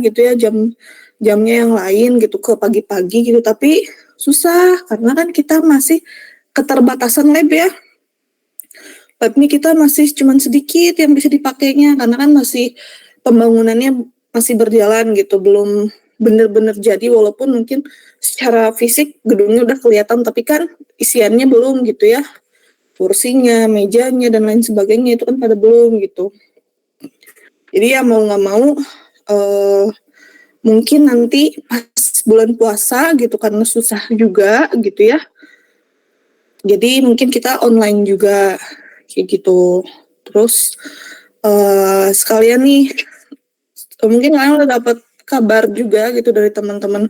gitu ya, jamnya yang lain gitu ke pagi-pagi gitu, tapi susah karena kan kita masih keterbatasan lab ya. Labnya kita masih cuman sedikit yang bisa dipakainya karena kan masih pembangunannya masih berjalan gitu, belum benar-benar jadi, walaupun mungkin secara fisik gedungnya udah kelihatan tapi kan isiannya belum gitu ya, kursinya, mejanya dan lain sebagainya itu kan pada belum gitu. Jadi ya mau nggak mau mungkin nanti pas bulan puasa gitu karena susah juga gitu ya, jadi mungkin kita online juga kayak gitu. Terus sekalian nih, mungkin kalian udah dapat kabar juga gitu dari teman-teman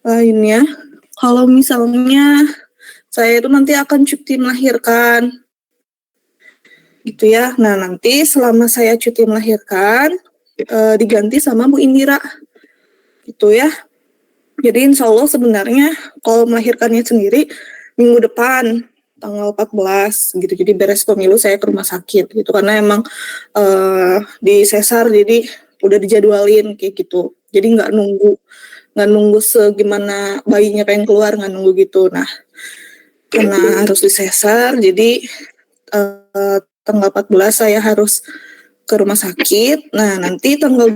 lainnya. Kalau misalnya saya itu nanti akan cuti melahirkan, gitu ya. Nah nanti selama saya cuti melahirkan diganti sama Bu Indira, gitu ya. Jadi insya Allah sebenarnya kalau melahirkannya sendiri minggu depan tanggal 14 gitu. Jadi beres pemilu saya ke rumah sakit gitu karena emang di sesar jadi udah dijadwalin kayak gitu. Jadi nggak nunggu segimana bayinya pengen keluar, nggak nunggu gitu. Nah karena harus di sesar jadi tanggal 14 saya harus ke rumah sakit. Nah nanti tanggal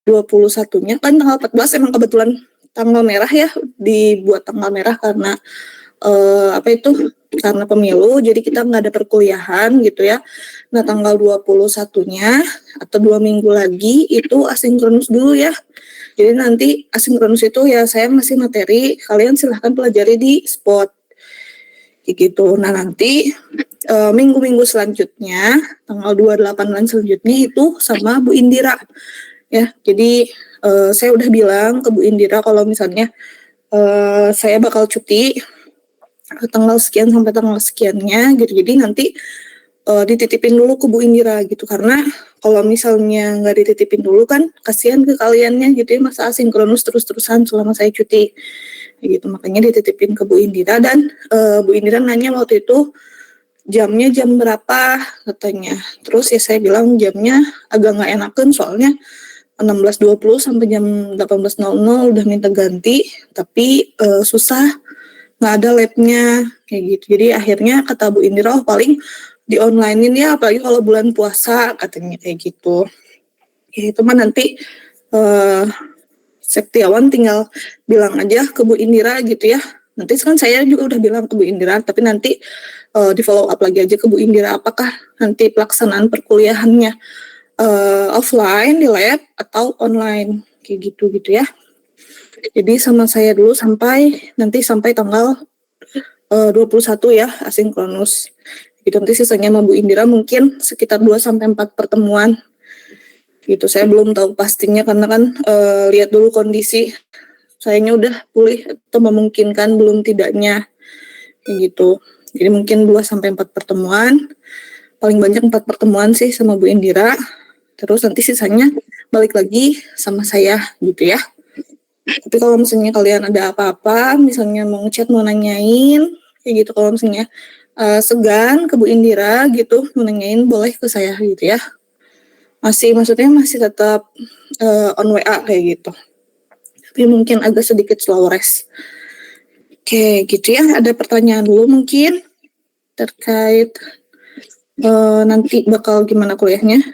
21-nya kan tanggal 14 emang kebetulan tanggal merah ya, dibuat tanggal merah karena karena pemilu, jadi kita nggak ada perkuliahan gitu ya. Nah tanggal 21-nya atau 2 minggu lagi itu asinkronus dulu ya. Jadi nanti asinkronus itu ya saya masih materi, kalian silahkan pelajari di spot gitu. Nah nanti minggu-minggu selanjutnya tanggal 28 bulan selanjutnya itu sama Bu Indira ya. Jadi saya udah bilang ke Bu Indira kalau misalnya saya bakal cuti tanggal sekian sampai tanggal sekiannya gitu. Jadi nanti dititipin dulu ke Bu Indira gitu, karena kalau misalnya nggak dititipin dulu kan kasihan ke kaliannya gitu ya, masa asinkronus terus-terusan selama saya cuti gitu. Makanya dititipin ke Bu Indira dan Bu Indira nanya waktu itu jamnya jam berapa katanya. Terus ya saya bilang jamnya agak nggak enakan soalnya 16.20 sampai jam 18.00 udah minta ganti, tapi susah nggak ada labnya kayak gitu. Jadi akhirnya kata Bu Indira, paling di onlinein ya, apalagi kalau bulan puasa katanya kayak gitu. Ya itu mah nanti Sektiawan tinggal bilang aja ke Bu Indira gitu ya. Nanti kan saya juga udah bilang ke Bu Indira, tapi nanti di follow up lagi aja ke Bu Indira apakah nanti pelaksanaan perkuliahannya offline di lab atau online kayak gitu ya. Jadi sama saya dulu sampai tanggal 21 ya asinkronus. Gitu, nanti sisanya sama Bu Indira mungkin sekitar 2-4 pertemuan. Gitu, saya belum tahu pastinya karena kan lihat dulu kondisi sayanya udah pulih atau memungkinkan belum tidaknya gitu. Jadi mungkin 2-4 pertemuan. Paling banyak 4 pertemuan sih sama Bu Indira. Terus nanti sisanya balik lagi sama saya gitu ya. Tapi kalau misalnya kalian ada apa-apa, misalnya mau ngechat, mau nanyain, kayak gitu, kalau misalnya segan ke Bu Indira gitu, mau nanyain boleh ke saya gitu ya. Maksudnya masih tetap on WA kayak gitu. Tapi mungkin agak sedikit slow rest. Oke, gitu ya. Ada pertanyaan dulu mungkin terkait nanti bakal gimana kuliahnya.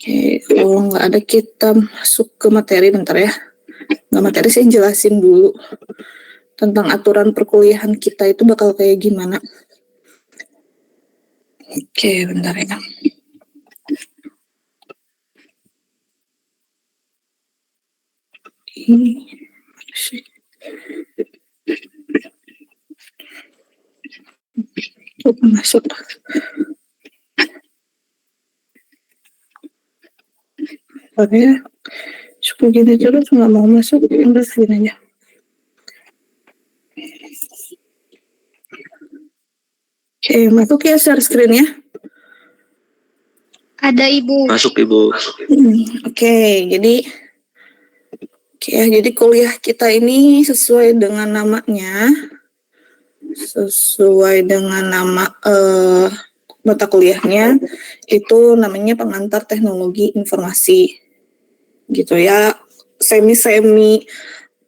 Oke, kalau nggak ada kita masuk ke materi bentar ya. Nggak materi, saya jelasin dulu tentang aturan perkuliahan kita itu bakal kayak gimana. Oke, bentar ya. Ini masuk. Oke, suka gini terus nggak mau masuk, udah sini aja. Oke, masuk ya share screen ya. Ada Ibu. Masuk Ibu. Oke, jadi kuliah kita ini sesuai dengan namanya, sesuai dengan nama mata kuliahnya itu namanya pengantar teknologi informasi gitu ya, semi-semi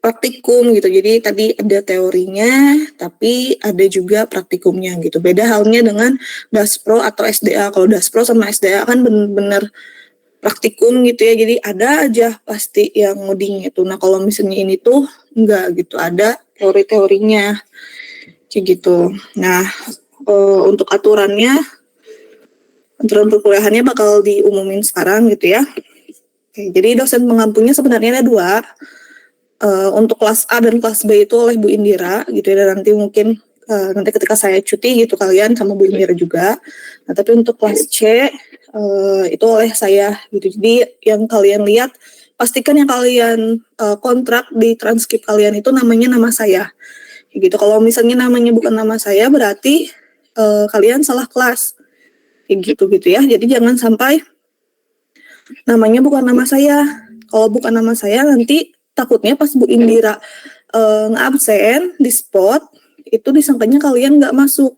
praktikum gitu. Jadi tadi ada teorinya, tapi ada juga praktikumnya gitu. Beda halnya dengan Daspro atau SDA. Kalau Daspro sama SDA kan bener-bener praktikum gitu ya. Jadi ada aja pasti yang ngoding itu. Nah kalau misalnya ini tuh enggak gitu, ada teori-teorinya kayak gitu. Nah untuk aturan perkuliahannya bakal diumumin sekarang gitu ya. Oke, jadi dosen pengampunya sebenarnya ada 2. Untuk kelas A dan kelas B itu oleh Bu Indira gitu ya, dan nanti mungkin nanti ketika saya cuti gitu kalian sama Bu Indira juga. Nah tapi untuk kelas C itu oleh saya gitu. Jadi yang kalian lihat pastikan yang kalian kontrak di transkrip kalian itu namanya nama saya gitu. Kalau misalnya namanya bukan nama saya berarti kalian salah kelas kayak gitu ya. Jadi jangan sampai namanya bukan nama saya. Kalau bukan nama saya nanti takutnya pas Bu Indira nge-absen di spot itu disangkanya kalian nggak masuk.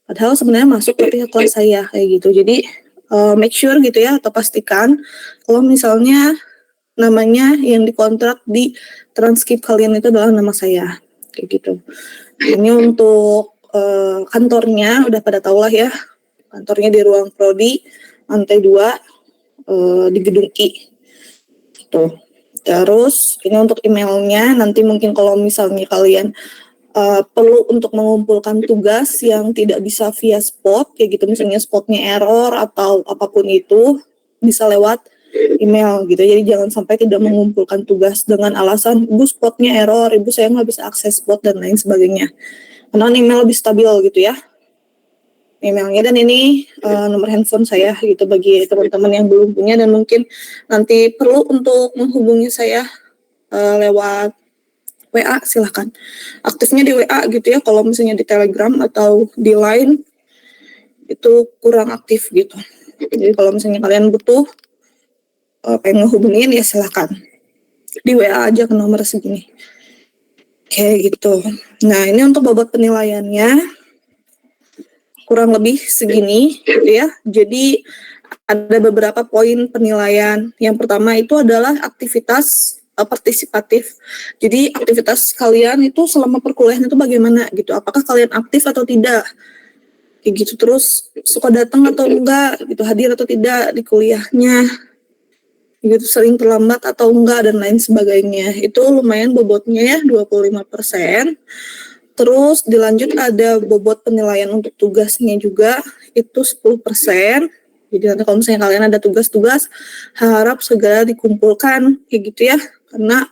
Padahal sebenarnya masuk tapi kelas saya kayak gitu. Jadi make sure gitu ya atau pastikan kalau misalnya namanya yang dikontrak di transkrip kalian itu adalah nama saya kayak gitu. Ini untuk kantornya udah pada tahu lah ya. Kantornya di ruang prodi lantai 2 di gedung I. Tuh. Terus ini untuk emailnya nanti mungkin kalau misalnya kalian perlu untuk mengumpulkan tugas yang tidak bisa via spot kayak gitu, misalnya spotnya error atau apapun itu bisa lewat email gitu. Jadi jangan sampai tidak mengumpulkan tugas dengan alasan ibu spotnya error, ibu saya nggak bisa akses spot dan lain sebagainya. Karena email lebih stabil gitu ya emailnya, dan ini nomor handphone saya gitu bagi teman-teman yang belum punya dan mungkin nanti perlu untuk menghubungi saya lewat WA, silahkan. Aktifnya di WA gitu ya, kalau misalnya di Telegram atau di Line itu kurang aktif gitu. Jadi kalau misalnya kalian butuh pengen ngehubungin ya silahkan. Di WA aja ke nomor segini. Kayak gitu. Nah ini untuk bobot penilaiannya kurang lebih segini gitu ya. Jadi ada beberapa poin penilaian. Yang pertama itu adalah aktivitas partisipatif. Jadi aktivitas kalian itu selama perkuliahan itu bagaimana gitu? Apakah kalian aktif atau tidak? Kayak gitu. Terus suka datang atau enggak gitu, hadir atau tidak di kuliahnya. Gitu, sering terlambat atau enggak dan lain sebagainya. Itu lumayan bobotnya ya 25%. Terus dilanjut ada bobot penilaian untuk tugasnya juga itu 10%. Jadi nanti kalau misalnya kalian ada tugas-tugas harap segera dikumpulkan kayak gitu ya. Karena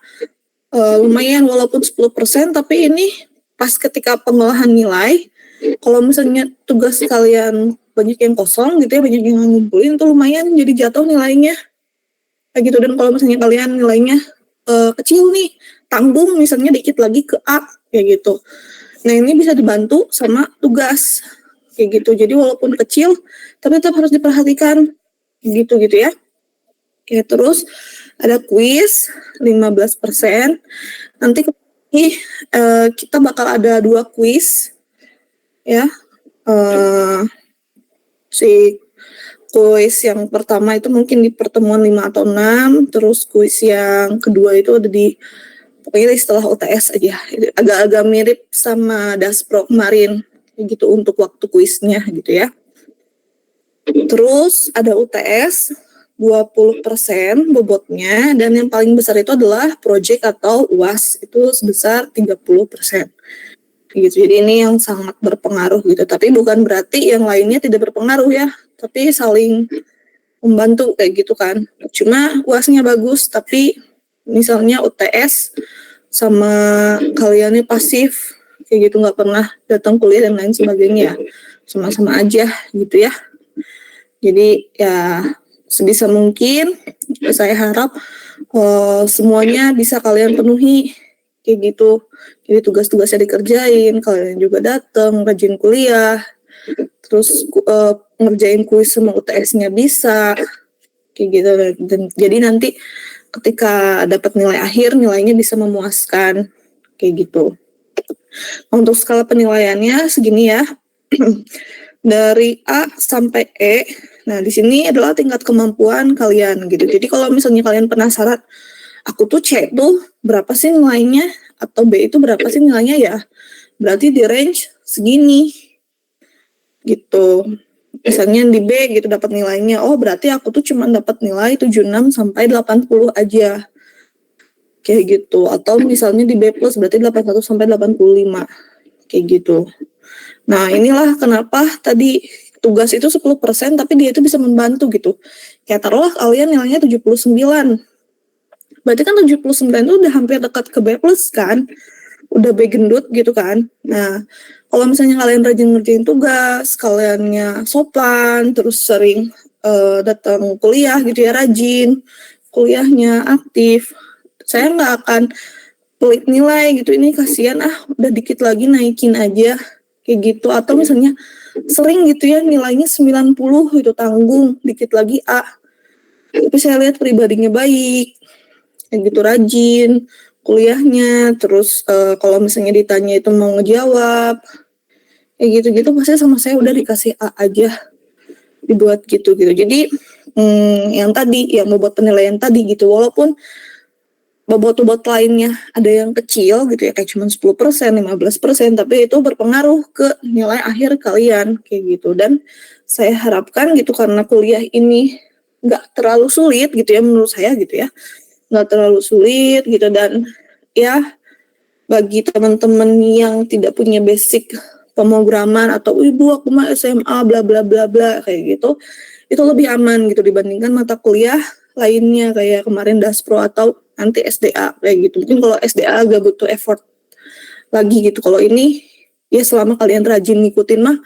lumayan walaupun 10% tapi ini pas ketika pengolahan nilai kalau misalnya tugas kalian banyak yang kosong gitu ya, banyak yang ngumpulin itu lumayan jadi jatuh nilainya. Kayak gitu, dan kalau misalnya kalian nilainya kecil nih, tanggung misalnya dikit lagi ke A kayak gitu. Nah ini bisa dibantu sama tugas kayak gitu. Jadi walaupun kecil tapi tetap harus diperhatikan gitu ya. Oke, terus ada kuis 15%. Nanti kita bakal ada 2 kuis ya. Si kuis yang pertama itu mungkin di pertemuan 5 atau 6, terus kuis yang kedua itu ada di pokoknya setelah UTS aja. Agak-agak mirip sama Daspro kemarin gitu untuk waktu kuisnya gitu ya. Terus ada UTS 20% bobotnya, dan yang paling besar itu adalah project atau UAS itu sebesar 30%. Gitu. Jadi ini yang sangat berpengaruh gitu. Tapi bukan berarti yang lainnya tidak berpengaruh ya. Tapi saling membantu kayak gitu kan. Cuma UASnya bagus tapi misalnya UTS sama kaliannya pasif kayak gitu, nggak pernah datang kuliah dan lain sebagainya, sama-sama aja gitu ya. Jadi ya sebisa mungkin saya harap semuanya bisa kalian penuhi kayak gitu. Jadi tugas-tugasnya dikerjain, kalian juga datang, rajin kuliah, terus ngerjain kuis sama UTS-nya bisa kayak gitu. Dan jadi nanti ketika dapat nilai akhir, nilainya bisa memuaskan kayak gitu. Untuk skala penilaiannya segini ya. Dari A sampai E Nah, di sini adalah tingkat kemampuan kalian gitu. Jadi kalau misalnya kalian penasaran, aku tuh C tuh berapa sih nilainya, atau B itu berapa sih nilainya, ya berarti di range segini gitu. Misalnya di B gitu dapat nilainya, oh berarti aku tuh cuma dapat nilai 76 sampai 80 aja. Kayak gitu. Atau misalnya di B plus berarti 81 sampai 85. Kayak gitu. Nah, inilah kenapa tadi tugas itu 10%, tapi dia itu bisa membantu gitu. Kayak taruhlah kalian nilainya 79. Berarti kan 79 itu udah hampir dekat ke B plus kan? Udah B gendut gitu kan? Nah, kalau misalnya kalian rajin ngerjain tugas, kaliannya sopan, terus sering datang kuliah gitu ya, rajin, kuliahnya aktif, saya nggak akan pelit nilai gitu, ini kasihan udah dikit lagi naikin aja kayak gitu. Atau misalnya sering gitu ya nilainya 90 itu tanggung, dikit lagi A, tapi saya lihat pribadinya baik kayak gitu, rajin kuliahnya, terus kalau misalnya ditanya itu mau ngejawab kayak gitu-gitu, pasti sama saya udah dikasih A aja, dibuat gitu. Jadi yang tadi yang membuat penilaian tadi gitu, walaupun bobot-bobot lainnya ada yang kecil gitu ya, kayak cuma 10%, 15%, tapi itu berpengaruh ke nilai akhir kalian kayak gitu. Dan saya harapkan gitu, karena kuliah ini nggak terlalu sulit gitu ya menurut saya gitu ya, nggak terlalu sulit gitu. Dan ya bagi teman-teman yang tidak punya basic pemrograman atau ibu aku mah SMA bla bla bla bla kayak gitu, itu lebih aman gitu dibandingkan mata kuliah lainnya kayak kemarin Daspro atau nanti SDA kayak gitu. Mungkin kalau SDA agak butuh effort lagi gitu. Kalau ini ya selama kalian rajin ngikutin mah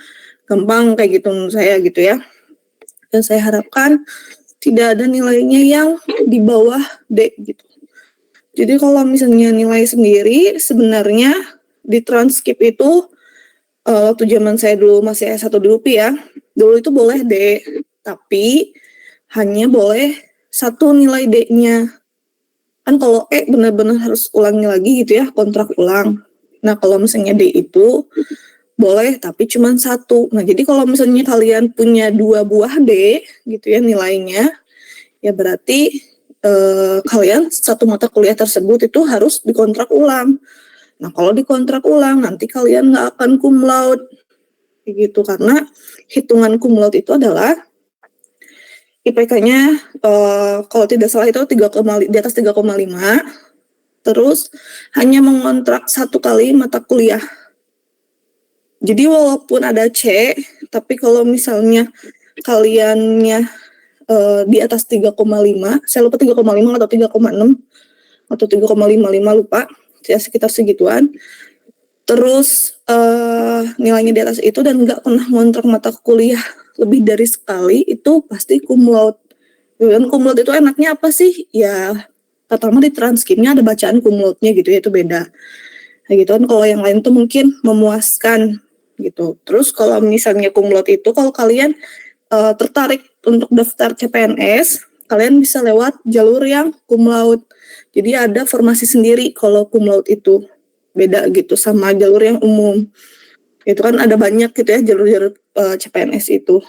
gampang kayak gitu menurut saya gitu ya. Dan saya harapkan tidak ada nilainya yang di bawah D gitu. Jadi kalau misalnya nilai sendiri sebenarnya di transkrip itu waktu zaman saya dulu masih S1 dulu ya, dulu itu boleh D, tapi hanya boleh satu nilai D-nya. Kan kalau E benar-benar harus ulangi lagi gitu ya, kontrak ulang. Nah kalau misalnya D itu boleh tapi cuma satu. Nah jadi kalau misalnya kalian punya 2 buah D gitu ya nilainya, ya berarti kalian satu mata kuliah tersebut itu harus dikontrak ulang. Nah kalau dikontrak ulang nanti kalian nggak akan cum laude gitu, karena hitungan cum laude itu adalah IPK-nya kalau tidak salah itu 3, di atas 3,5, terus hanya mengontrak 1 kali mata kuliah. Jadi walaupun ada C, tapi kalau misalnya kaliannya di atas 3,5, saya lupa 3,5 atau 3,6 atau 3,55 lupa, ya sekitar segituan. Terus nilainya di atas itu dan nggak pernah ngontrak mata kuliah lebih dari sekali, itu pasti cum laude. Dan cum laude itu enaknya apa sih? Ya pertama di transkripnya ada bacaan cum laude-nya gitu ya, itu beda. Nah gitu kan, kalau yang lain tuh mungkin memuaskan gitu. Terus kalau misalnya cum laude itu, kalau kalian tertarik untuk daftar CPNS, kalian bisa lewat jalur yang cum laude. Jadi ada formasi sendiri kalau cum laude itu, beda gitu sama jalur yang umum. Itu kan ada banyak gitu ya jalur-jalur CPNS itu.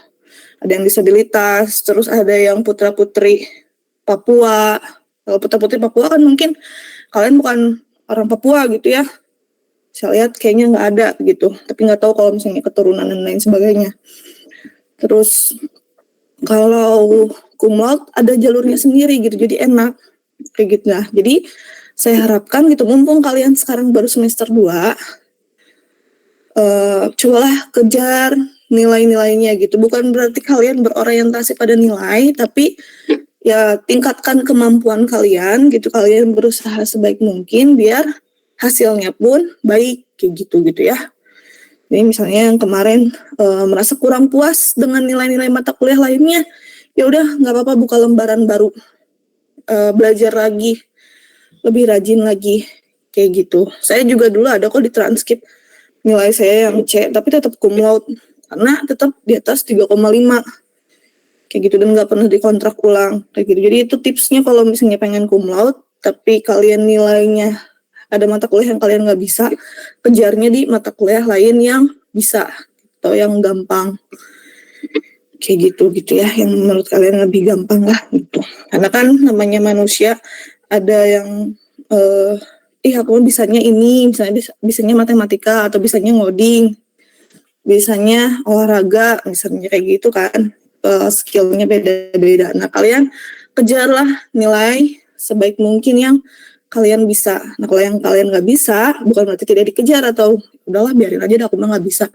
Ada yang disabilitas, terus ada yang putra-putri Papua. Kalau putra-putri Papua kan mungkin kalian bukan orang Papua gitu ya. Saya lihat kayaknya nggak ada gitu. Tapi nggak tahu kalau misalnya keturunan dan lain sebagainya. Terus kalau cum laude ada jalurnya sendiri gitu, jadi enak kayak gitu. Nah, jadi saya harapkan gitu, mumpung kalian sekarang baru semester 2, cobalah kejar nilai-nilainya gitu. Bukan berarti kalian berorientasi pada nilai, tapi ya tingkatkan kemampuan kalian gitu. Kalian berusaha sebaik mungkin biar hasilnya pun baik kayak gitu ya. Jadi misalnya yang kemarin merasa kurang puas dengan nilai-nilai mata kuliah lainnya, ya udah nggak apa-apa, buka lembaran baru, belajar lagi, lebih rajin lagi kayak gitu. Saya juga dulu ada kok di transkrip nilai saya yang C, tapi tetap cum laude karena tetap di atas 3,5 kayak gitu, dan nggak pernah dikontrak ulang kayak gitu. Jadi itu tipsnya kalau misalnya pengen cum laude tapi kalian nilainya ada mata kuliah yang kalian nggak bisa, kejarnya di mata kuliah lain yang bisa atau yang gampang kayak gitu ya, yang menurut kalian lebih gampang lah gitu. Karena kan namanya manusia ada yang aku bisanya ini, misalnya bisanya matematika atau bisanya ngoding, bisanya olahraga, misalnya kayak gitu kan, skillnya beda-beda. Nah kalian kejarlah nilai sebaik mungkin yang kalian bisa. Nah kalau yang kalian nggak bisa, bukan berarti tidak dikejar atau udahlah biarin aja, aku mah nggak bisa.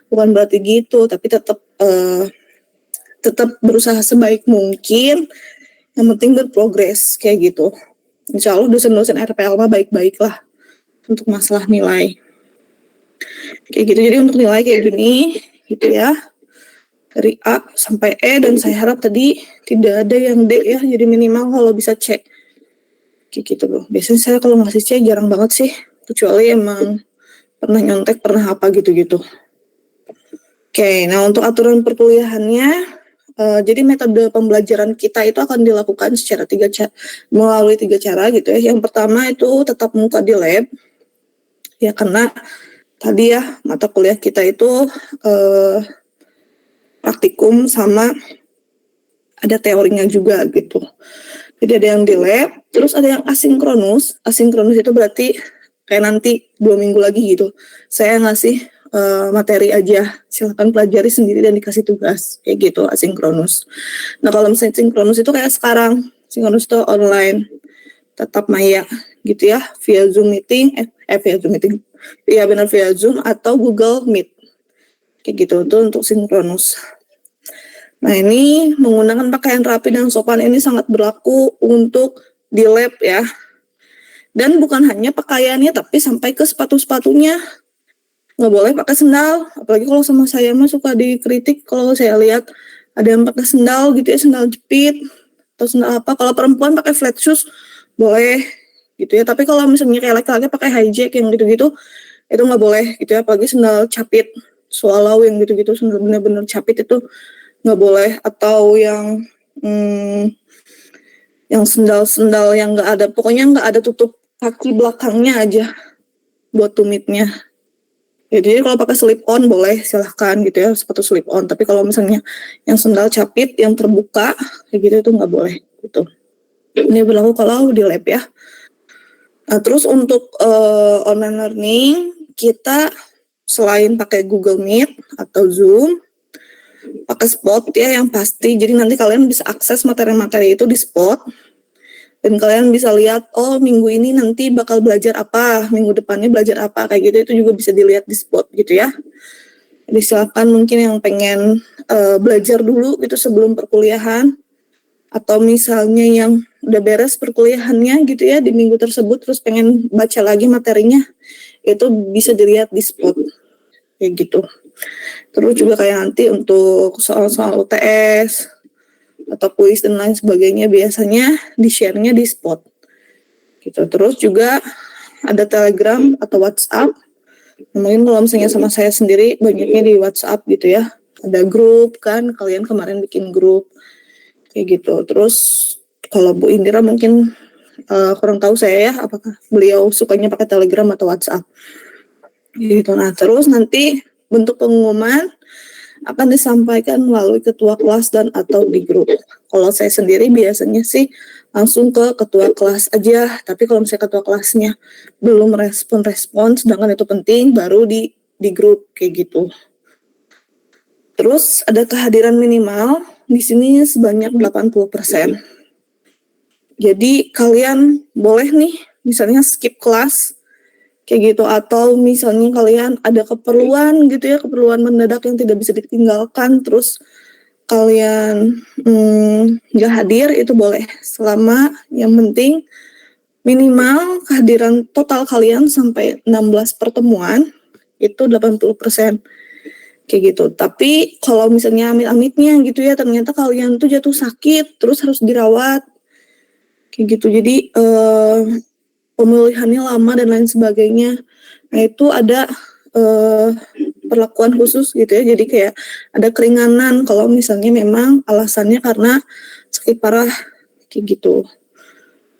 Bukan berarti gitu, tapi tetap berusaha sebaik mungkin. Yang penting berprogres kayak gitu. Insya Allah dosen-dosen RPL mah baik-baik lah untuk masalah nilai. Kayak gitu, jadi untuk nilai kayak gini gitu ya. Dari A sampai E, dan saya harap tadi tidak ada yang D ya, jadi minimal kalau bisa C. Kayak gitu loh. Biasanya saya kalau ngasih C jarang banget sih, kecuali emang pernah nyontek, pernah apa gitu-gitu. Oke, nah untuk aturan perkuliahannya, jadi metode pembelajaran kita itu akan dilakukan secara melalui 3 cara gitu ya. Yang pertama itu tetap muka di lab, ya karena tadi ya mata kuliah kita itu praktikum sama ada teorinya juga gitu. Jadi ada yang di lab, terus ada yang asinkronus. Asinkronus itu berarti kayak nanti 2 minggu lagi gitu. Saya ngasih materi aja, silakan pelajari sendiri dan dikasih tugas, kayak gitu asinkronus. Nah kalau misalnya sinkronus itu kayak sekarang, sinkronus itu online, tetap maya gitu ya, via Zoom meeting, via Zoom meeting, iya benar via Zoom atau Google Meet, kayak gitu, itu untuk sinkronus. Nah ini menggunakan pakaian rapi dan sopan ini sangat berlaku untuk di lab ya. Dan bukan hanya pakaiannya, tapi sampai ke sepatu-sepatunya. Nggak boleh pakai sendal, apalagi kalau sama saya mah suka dikritik kalau saya lihat ada yang pakai sendal gitu ya, sendal jepit atau sendal apa. Kalau perempuan pakai flat shoes boleh gitu ya, tapi kalau misalnya kayak laki-laki pakai hijack yang gitu-gitu itu nggak boleh gitu ya, apalagi sendal capit swallow yang gitu-gitu, sendal bener-bener capit itu nggak boleh. Atau yang sendal-sendal yang nggak ada, pokoknya nggak ada tutup kaki belakangnya aja buat tumitnya. Ya, jadi kalau pakai slip on boleh, silahkan gitu ya, sepatu slip on. Tapi kalau misalnya yang sendal capit yang terbuka kayak gitu itu nggak boleh gitu. Ini berlaku kalau di lab ya. Nah terus untuk online learning kita selain pakai Google Meet atau Zoom, pakai Spot ya yang pasti. Jadi nanti kalian bisa akses materi-materi itu di Spot. Dan kalian bisa lihat, oh minggu ini nanti bakal belajar apa, minggu depannya belajar apa, kayak gitu. Itu juga bisa dilihat di Spot gitu ya. Jadi silakan mungkin yang pengen belajar dulu gitu sebelum perkuliahan, atau misalnya yang udah beres perkuliahannya gitu ya di minggu tersebut, terus pengen baca lagi materinya, itu bisa dilihat di Spot kayak gitu. Terus juga kayak nanti untuk soal-soal UTS atau kuis dan lain sebagainya biasanya di-share-nya di Spot gitu. Terus juga ada Telegram atau WhatsApp. Mungkin kalau misalnya sama saya sendiri banyaknya di WhatsApp gitu ya. Ada grup kan, kalian kemarin bikin grup kayak gitu. Terus kalau Bu Indira mungkin kurang tahu saya ya, apakah beliau sukanya pakai Telegram atau WhatsApp gitu. Nah terus nanti bentuk pengumuman akan disampaikan melalui ketua kelas dan atau di grup. Kalau saya sendiri biasanya sih langsung ke ketua kelas aja, tapi kalau misalnya ketua kelasnya belum respon, sedangkan itu penting, baru di grup kayak gitu. Terus ada kehadiran minimal di sini sebanyak 80%. Jadi kalian boleh nih misalnya skip kelas kayak gitu, atau misalnya kalian ada keperluan gitu ya, keperluan mendadak yang tidak bisa ditinggalkan, terus kalian nggak hadir, itu boleh, selama yang penting minimal kehadiran total kalian sampai 16 pertemuan itu 80% kayak gitu. Tapi kalau misalnya amit-amitnya gitu ya, ternyata kalian tuh jatuh sakit terus harus dirawat kayak gitu, jadi pemulihannya lama dan lain sebagainya. Nah itu ada perlakuan khusus gitu ya. Jadi kayak ada keringanan kalau misalnya memang alasannya karena sakit parah kayak gitu.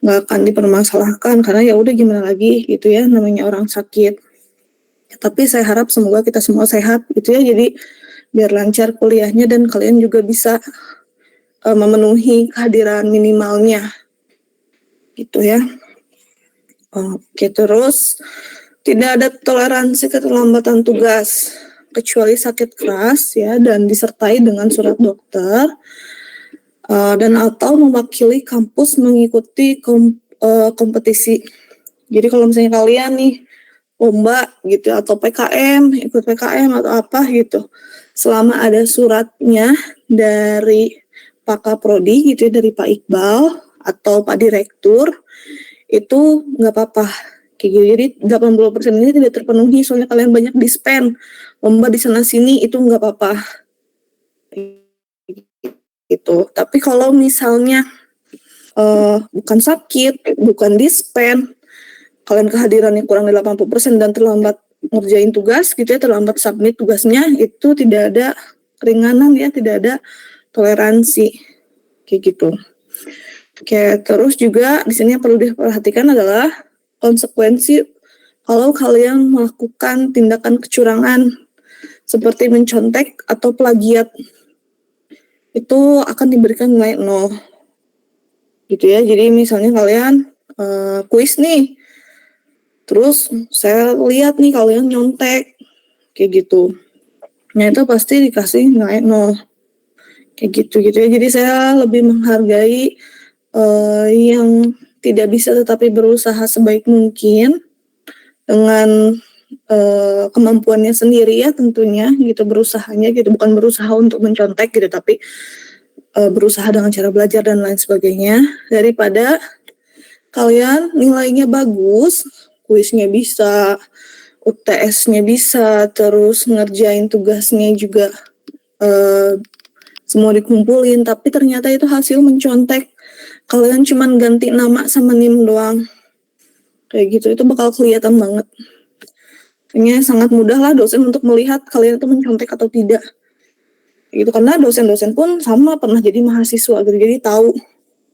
Nggak akan dipermasalahkan karena ya udah gimana lagi gitu ya, namanya orang sakit. Tapi saya harap semoga kita semua sehat gitu ya. Jadi biar lancar kuliahnya dan kalian juga bisa memenuhi kehadiran minimalnya gitu ya. Oke, terus tidak ada toleransi keterlambatan tugas kecuali sakit keras ya dan disertai dengan surat dokter dan atau mewakili kampus mengikuti kompetisi. Jadi kalau misalnya kalian nih lomba gitu atau PKM, ikut PKM atau apa gitu, selama ada suratnya dari Pak Kaprodi gitu ya, dari Pak Iqbal atau Pak Direktur, itu nggak apa-apa. Kayak gitu. Jadi 80% ini tidak terpenuhi soalnya kalian banyak di-spend lomba di sana sini, itu nggak apa-apa gitu. Tapi kalau misalnya bukan sakit, bukan di-spend, kalian kehadirannya kurang dari 80% dan terlambat ngerjain tugas gitu ya, terlambat submit tugasnya, itu tidak ada keringanan ya, tidak ada toleransi kayak gitu. Oke, terus juga di sini yang perlu diperhatikan adalah konsekuensi kalau kalian melakukan tindakan kecurangan seperti mencontek atau plagiat, itu akan diberikan nilai 0 gitu ya. Jadi misalnya kalian kuis nih, terus saya lihat nih kalian nyontek kayak gitu, nah itu pasti dikasih nilai 0 kayak gitu ya. Jadi saya lebih menghargai yang tidak bisa tetapi berusaha sebaik mungkin dengan kemampuannya sendiri ya tentunya gitu, berusahanya gitu, bukan berusaha untuk mencontek gitu, tapi berusaha dengan cara belajar dan lain sebagainya, daripada kalian nilainya bagus, kuisnya bisa, UTS-nya bisa, terus ngerjain tugasnya juga semua dikumpulin, tapi ternyata itu hasil mencontek, kalian cuman ganti nama sama NIM doang kayak gitu, itu bakal kelihatan banget. Ini sangat mudah lah dosen untuk melihat kalian itu mencontek atau tidak gitu, karena dosen-dosen pun sama pernah jadi mahasiswa gitu, jadi tahu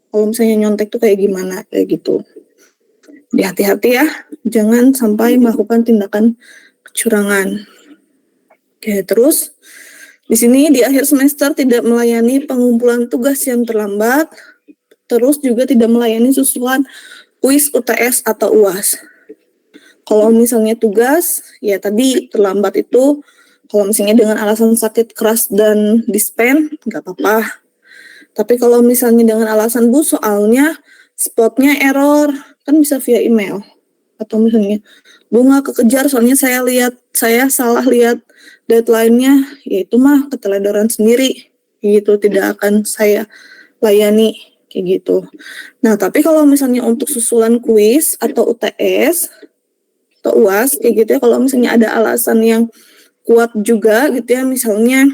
kalau misalnya nyontek tuh kayak gimana kayak gitu. Jadi hati-hati ya, jangan sampai melakukan tindakan kecurangan. Oke, terus di sini di akhir semester tidak melayani pengumpulan tugas yang terlambat, terus juga tidak melayani susulan kuis UTS atau UAS. Kalau misalnya tugas, ya tadi terlambat itu, kalau misalnya dengan alasan sakit keras dan dispen, nggak apa-apa. Tapi kalau misalnya dengan alasan Bu soalnya spotnya error, kan bisa via email. Atau misalnya Bu nggak kekejar soalnya saya salah lihat deadline-nya, ya itu mah keteledoran sendiri, gitu, tidak akan saya layani kayak gitu. Nah, tapi kalau misalnya untuk susulan kuis atau UTS atau UAS kayak gitu ya, kalau misalnya ada alasan yang kuat juga gitu ya, misalnya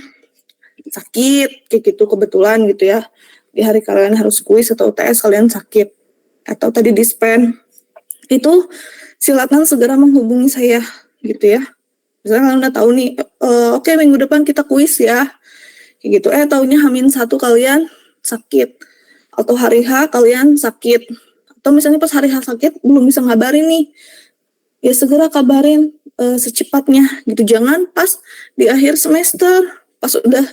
sakit kayak gitu kebetulan gitu ya, di hari kalian harus kuis atau UTS kalian sakit atau tadi dispen, itu silakan segera menghubungi saya gitu ya. Misalnya kalian udah tahu nih, oke, minggu depan kita kuis ya kayak gitu, taunya H-1 kalian sakit, atau hari H kalian sakit, atau misalnya pas hari H sakit belum bisa ngabarin nih, ya segera kabarin secepatnya gitu. Jangan pas di akhir semester, pas udah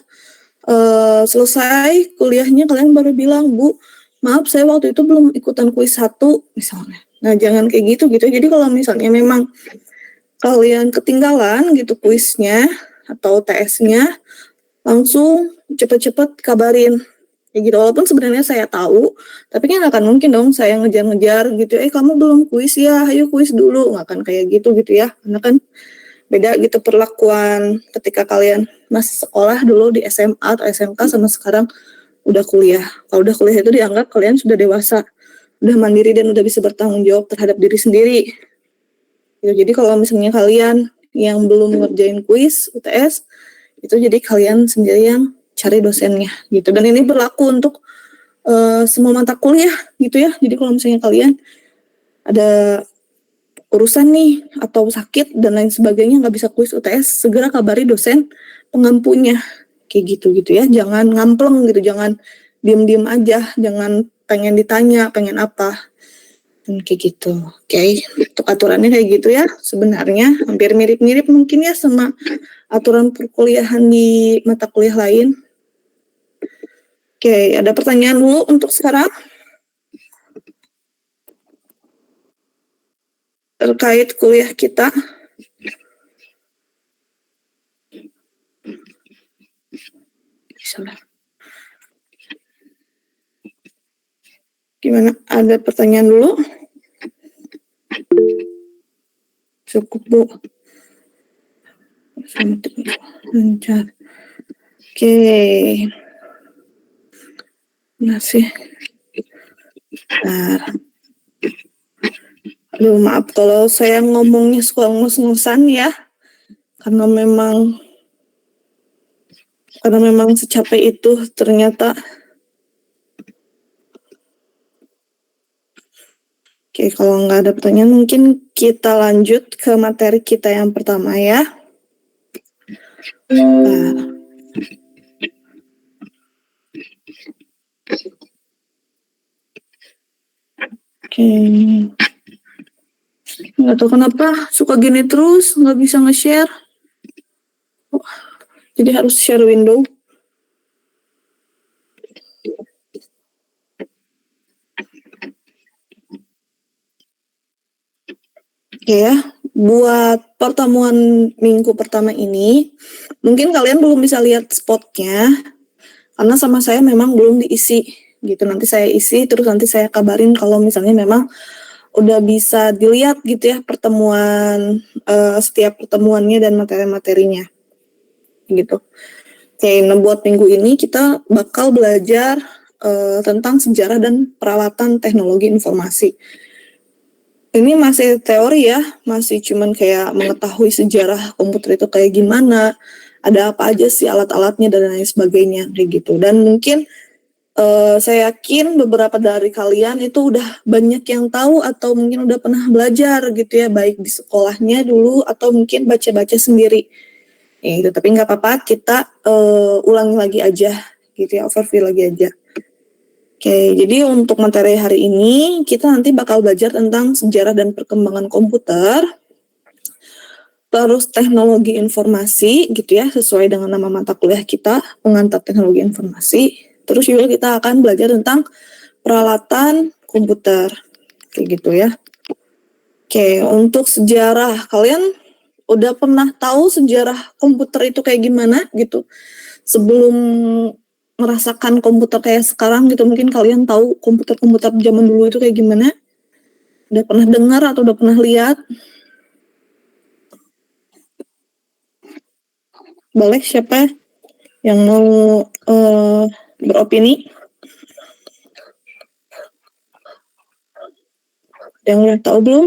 selesai kuliahnya kalian baru bilang, Bu, maaf saya waktu itu belum ikutan kuis 1 misalnya. Nah, jangan kayak gitu. Jadi kalau misalnya memang kalian ketinggalan gitu kuisnya atau TS-nya, langsung cepet-cepet kabarin. Ya gitu, walaupun sebenarnya saya tahu, tapi kan akan mungkin dong saya ngejar-ngejar gitu, kamu belum kuis ya, ayo kuis dulu, nggak akan kayak gitu ya, karena kan beda gitu perlakuan ketika kalian masih sekolah dulu di SMA atau SMK sama sekarang udah kuliah. Kalau udah kuliah itu dianggap kalian sudah dewasa, udah mandiri dan udah bisa bertanggung jawab terhadap diri sendiri. Gitu. Jadi kalau misalnya kalian yang belum ngerjain kuis UTS, itu jadi kalian sendiri yang cari dosennya gitu. Dan ini berlaku untuk semua mata kuliah gitu ya. Jadi kalau misalnya kalian ada urusan nih atau sakit dan lain sebagainya nggak bisa kuis UTS, segera kabari dosen pengampunya kayak gitu ya. Jangan ngampleng gitu, jangan diem-diem aja, jangan pengen ditanya pengen apa Kayak gitu. Oke, untuk aturannya kayak gitu ya. Sebenarnya hampir mirip-mirip mungkin ya sama aturan perkuliahan di mata kuliah lain. Oke, ada pertanyaan dulu untuk sekarang terkait kuliah kita. Gimana? Ada pertanyaan dulu? Cukup, Bu. Lancar. Oke. Masih. Nah. Aduh, maaf kalau saya ngomongnya suka ngos-ngosan ya. Karena memang secapek itu ternyata. Oke, kalau nggak ada pertanyaan mungkin kita lanjut ke materi kita yang pertama ya. Nah. Oke. Nggak tahu kenapa suka gini terus, nggak bisa nge-share. Jadi harus share window. Oke ya, buat pertemuan minggu pertama ini, mungkin kalian belum bisa lihat spotnya, karena sama saya memang belum diisi, gitu. Nanti saya isi, terus nanti saya kabarin kalau misalnya memang udah bisa dilihat gitu ya pertemuan, setiap pertemuannya dan materi-materinya, gitu. Oke, nah buat minggu ini kita bakal belajar tentang sejarah dan peralatan teknologi informasi. Ini masih teori ya, masih cuman kayak mengetahui sejarah komputer itu kayak gimana, ada apa aja sih alat-alatnya dan lain sebagainya, kayak gitu. Dan mungkin saya yakin beberapa dari kalian itu udah banyak yang tahu atau mungkin udah pernah belajar gitu ya, baik di sekolahnya dulu atau mungkin baca-baca sendiri. Gitu. Tapi nggak apa-apa, kita ulangi lagi aja, gitu ya, overview lagi aja. Oke, jadi untuk materi hari ini kita nanti bakal belajar tentang sejarah dan perkembangan komputer, terus teknologi informasi gitu ya, sesuai dengan nama mata kuliah kita, pengantar teknologi informasi. Terus juga kita akan belajar tentang peralatan komputer, kayak gitu ya. Oke, untuk sejarah, kalian udah pernah tahu sejarah komputer itu kayak gimana gitu? Sebelum merasakan komputer kayak sekarang gitu, mungkin kalian tahu komputer-komputer zaman dulu itu kayak gimana? Udah pernah dengar atau udah pernah lihat? Boleh siapa yang mau beropini? Yang udah tahu belum?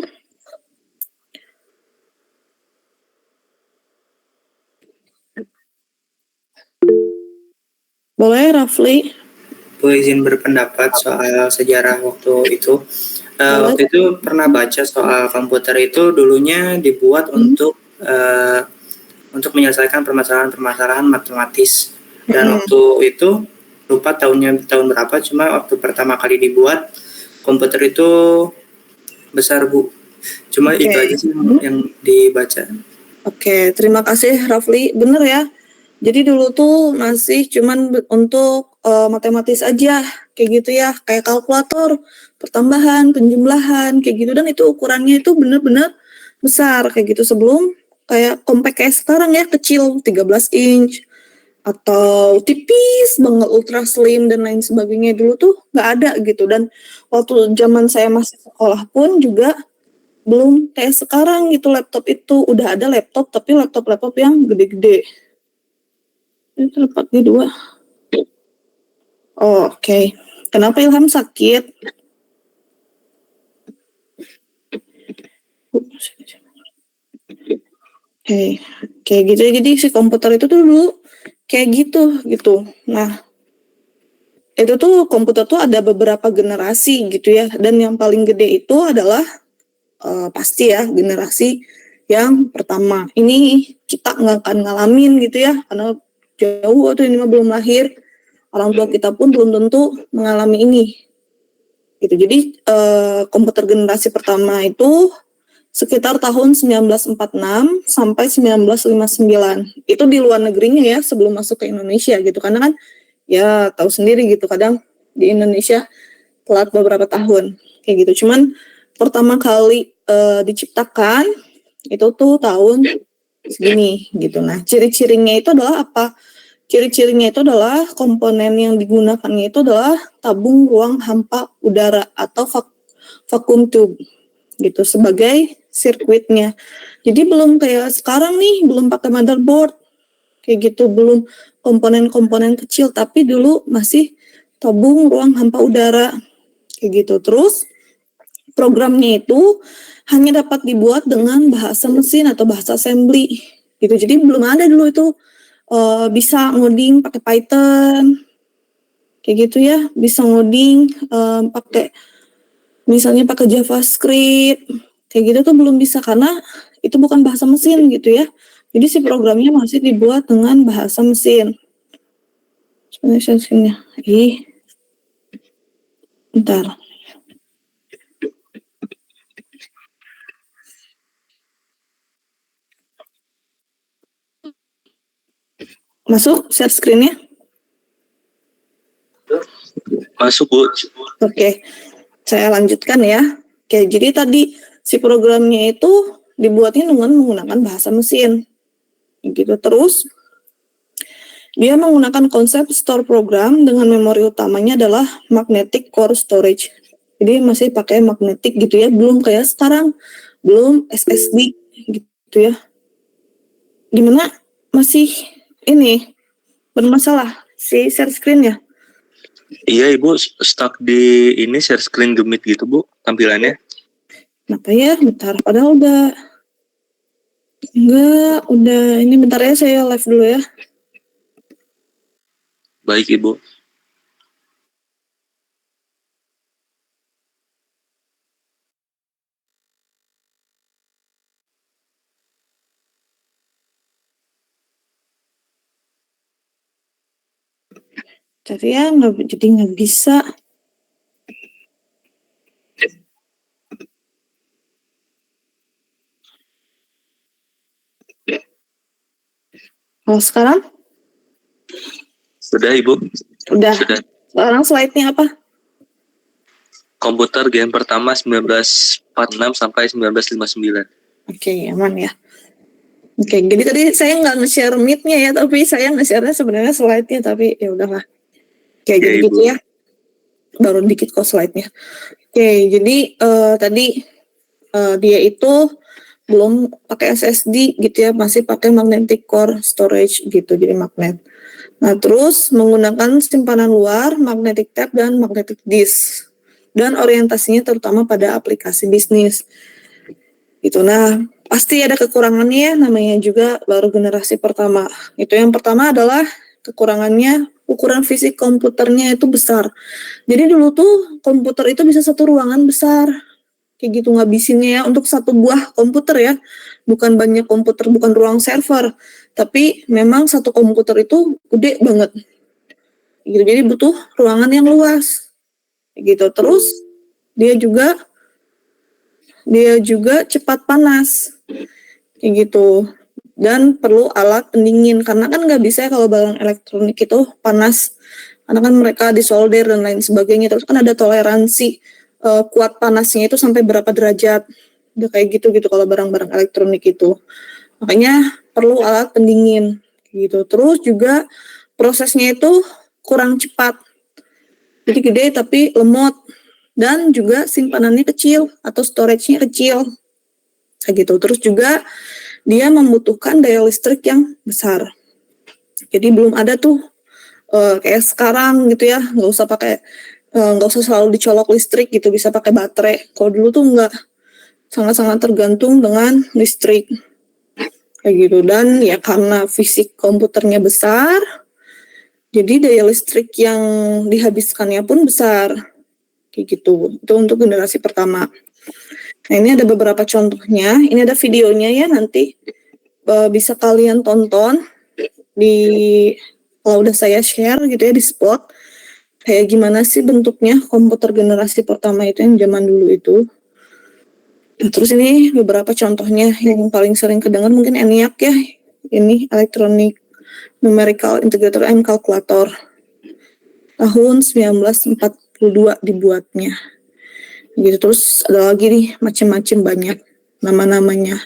Boleh, Rafli? Boleh izin berpendapat soal sejarah waktu itu. Waktu itu pernah baca soal komputer itu dulunya dibuat untuk menyelesaikan permasalahan-permasalahan matematis. Dan waktu itu lupa tahun berapa, cuma waktu pertama kali dibuat komputer itu besar, Bu. Cuma itu aja sih yang dibaca. Oke, terima kasih Rafli. Bener ya. Jadi dulu tuh masih cuman untuk matematis aja, kayak gitu ya, kayak kalkulator, pertambahan, penjumlahan, kayak gitu. Dan itu ukurannya itu bener-bener besar, kayak gitu. Sebelum kayak compact kayak sekarang ya, kecil, 13 inch, atau tipis banget, ultra slim, dan lain sebagainya. Dulu tuh nggak ada gitu. Dan waktu zaman saya masih sekolah pun juga belum kayak sekarang gitu, laptop itu. Udah ada laptop, tapi laptop-laptop yang gede-gede. Ini tempat kedua. Oh, oke. Kenapa Ilham sakit? Oke, gitu. Jadi si komputer itu tuh dulu kayak gitu. Nah, itu tuh komputer tuh ada beberapa generasi gitu ya. Dan yang paling gede itu adalah pasti ya generasi yang pertama. Ini kita nggak akan ngalamin gitu ya, karena jauh waktu ini belum lahir. Orang tua kita pun belum tentu mengalami ini. gitu. Jadi komputer generasi pertama itu sekitar tahun 1946 sampai 1959. Itu di luar negerinya ya, sebelum masuk ke Indonesia gitu. Karena kan ya tahu sendiri gitu, kadang di Indonesia telat beberapa tahun kayak gitu. Cuman pertama kali diciptakan itu tuh tahun segini gitu. Nah, ciri-cirinya itu adalah apa? Ciri-cirinya itu adalah komponen yang digunakannya itu adalah tabung ruang hampa udara atau vacuum tube gitu sebagai sirkuitnya. Jadi belum kayak sekarang nih, belum pakai motherboard kayak gitu, belum komponen-komponen kecil, tapi dulu masih tabung ruang hampa udara kayak gitu. Terus programnya itu hanya dapat dibuat dengan bahasa mesin atau bahasa assembly gitu. Jadi belum ada dulu itu bisa ngoding pakai Python kayak gitu ya, bisa ngoding pakai misalnya pakai JavaScript kayak gitu tuh belum bisa karena itu bukan bahasa mesin gitu ya. Jadi si programnya masih dibuat dengan bahasa mesin. Sebenarnya sini. Bentar. Masuk share screen-nya? Masuk, Bu. Oke, saya lanjutkan ya. Oke, jadi tadi si programnya itu dibuatnya dengan menggunakan bahasa mesin. Gitu. Terus dia menggunakan konsep store program dengan memori utamanya adalah magnetic core storage. Jadi masih pakai magnetic gitu ya, belum kayak sekarang, belum SSD gitu ya. Gimana? Masih ini bermasalah si share screen ya? Iya, Ibu, stuck di ini share screen Gemit gitu, Bu, tampilannya. Kenapa ya? Bentar, padahal udah ini bentar ya, saya live dulu ya. Baik, Ibu. Jadi ya jadi nggak bisa. Kalau sekarang? Sudah, Ibu? Udah. Sudah. Sekarang slide-nya apa? Komputer gen pertama 1946 sampai 1959. Oke, aman ya. Oke, jadi tadi saya nggak nge-share meet-nya ya, tapi saya nge-share-nya sebenarnya slide-nya, tapi ya udahlah. Oke, Ya, jadi Ibu. gitu ya. Baru dikit kok slide-nya. Oke, jadi tadi dia itu belum pakai SSD gitu ya, masih pakai magnetic core storage gitu, jadi magnet. Nah, terus menggunakan simpanan luar, magnetic tape, dan magnetic disk. Dan orientasinya terutama pada aplikasi bisnis. Gitu. Nah, pasti ada kekurangannya, namanya juga baru generasi pertama. Itu yang pertama adalah kekurangannya ukuran fisik komputernya itu besar. Jadi dulu tuh komputer itu bisa satu ruangan besar. Kayak gitu ngabisinnya ya untuk satu buah komputer ya. Bukan banyak komputer, bukan ruang server. Tapi memang satu komputer itu gede banget. Gitu. Jadi butuh ruangan yang luas. Gitu. Terus dia juga cepat panas. Kayak gitu. Dan perlu alat pendingin karena kan nggak bisa ya kalau barang elektronik itu panas karena kan mereka disolder dan lain sebagainya. Terus kan ada toleransi kuat panasnya itu sampai berapa derajat, udah kayak gitu kalau barang-barang elektronik itu. Makanya perlu alat pendingin gitu. Terus juga prosesnya itu kurang cepat, jadi gede tapi lemot, dan juga simpanannya kecil atau storage-nya kecil kayak gitu. Terus juga dia membutuhkan daya listrik yang besar. Jadi belum ada tuh kayak sekarang gitu ya, nggak usah selalu dicolok listrik gitu, bisa pakai baterai. Kalau dulu tuh nggak, sangat-sangat tergantung dengan listrik kayak gitu. Dan ya karena fisik komputernya besar, jadi daya listrik yang dihabiskannya pun besar kayak gitu. Itu untuk generasi pertama. Nah, ini ada beberapa contohnya. Ini ada videonya ya, nanti bisa kalian tonton di kalau udah saya share gitu ya di spot. kayak gimana sih bentuknya komputer generasi pertama itu yang zaman dulu itu. Nah, terus ini beberapa contohnya yang paling sering kedengar mungkin ENIAC ya. Ini Electronic Numerical Integrator and Calculator. Tahun 1942 dibuatnya. Gitu, terus ada lagi nih macam-macam banyak nama-namanya.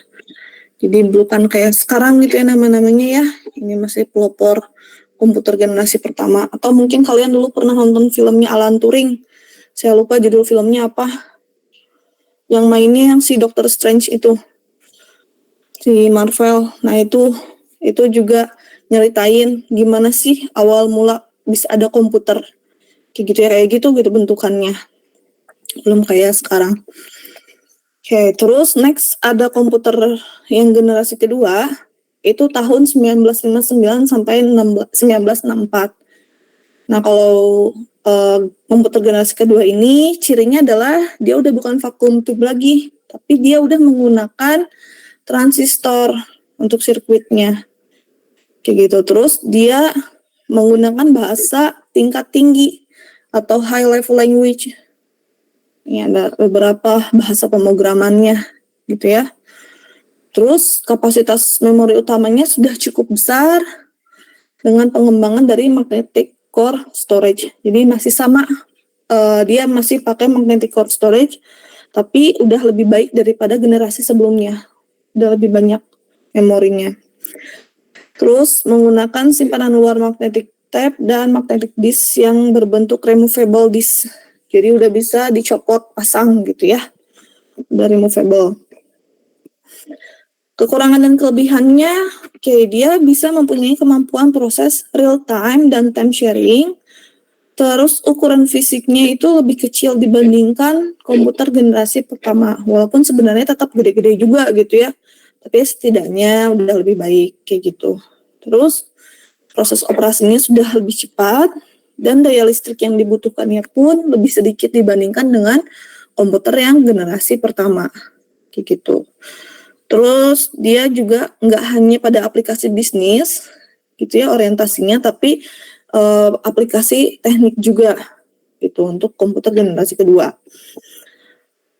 Jadi bukan kayak sekarang gitu ya nama-namanya ya. Ini masih pelopor komputer generasi pertama. Atau mungkin kalian dulu pernah nonton filmnya Alan Turing. Saya lupa judul filmnya apa. Yang mainnya yang si Dr. Strange itu. Si Marvel. Nah itu juga nyeritain gimana sih awal mula bisa ada komputer. Kayak gitu bentukannya. Belum kayak sekarang. Oke, terus next ada komputer yang generasi kedua, itu tahun 1959 sampai 1964. Nah, kalau komputer generasi kedua ini, cirinya adalah dia udah bukan vacuum tube lagi, tapi dia udah menggunakan transistor untuk sirkuitnya. Kayak gitu, terus dia menggunakan bahasa tingkat tinggi atau high level language. Ini ada beberapa bahasa pemrogramannya gitu ya. Terus kapasitas memori utamanya sudah cukup besar dengan pengembangan dari magnetic core storage. Jadi masih sama, dia masih pakai magnetic core storage, tapi udah lebih baik daripada generasi sebelumnya. Udah lebih banyak memorinya. Terus menggunakan simpanan luar magnetic tape dan magnetic disk yang berbentuk removable disk. Jadi udah bisa dicopot, pasang gitu ya. Udah removable. Kekurangan dan kelebihannya, dia bisa mempunyai kemampuan proses real time dan time sharing. Terus ukuran fisiknya itu lebih kecil dibandingkan komputer generasi pertama. Walaupun sebenarnya tetap gede-gede juga gitu ya. Tapi setidaknya udah lebih baik kayak gitu. Terus proses operasinya sudah lebih cepat. Dan daya listrik yang dibutuhkannya pun lebih sedikit dibandingkan dengan komputer yang generasi pertama. Kayak gitu. Terus dia juga nggak hanya pada aplikasi bisnis, gitu ya orientasinya, tapi aplikasi teknik juga, gitu untuk komputer generasi kedua.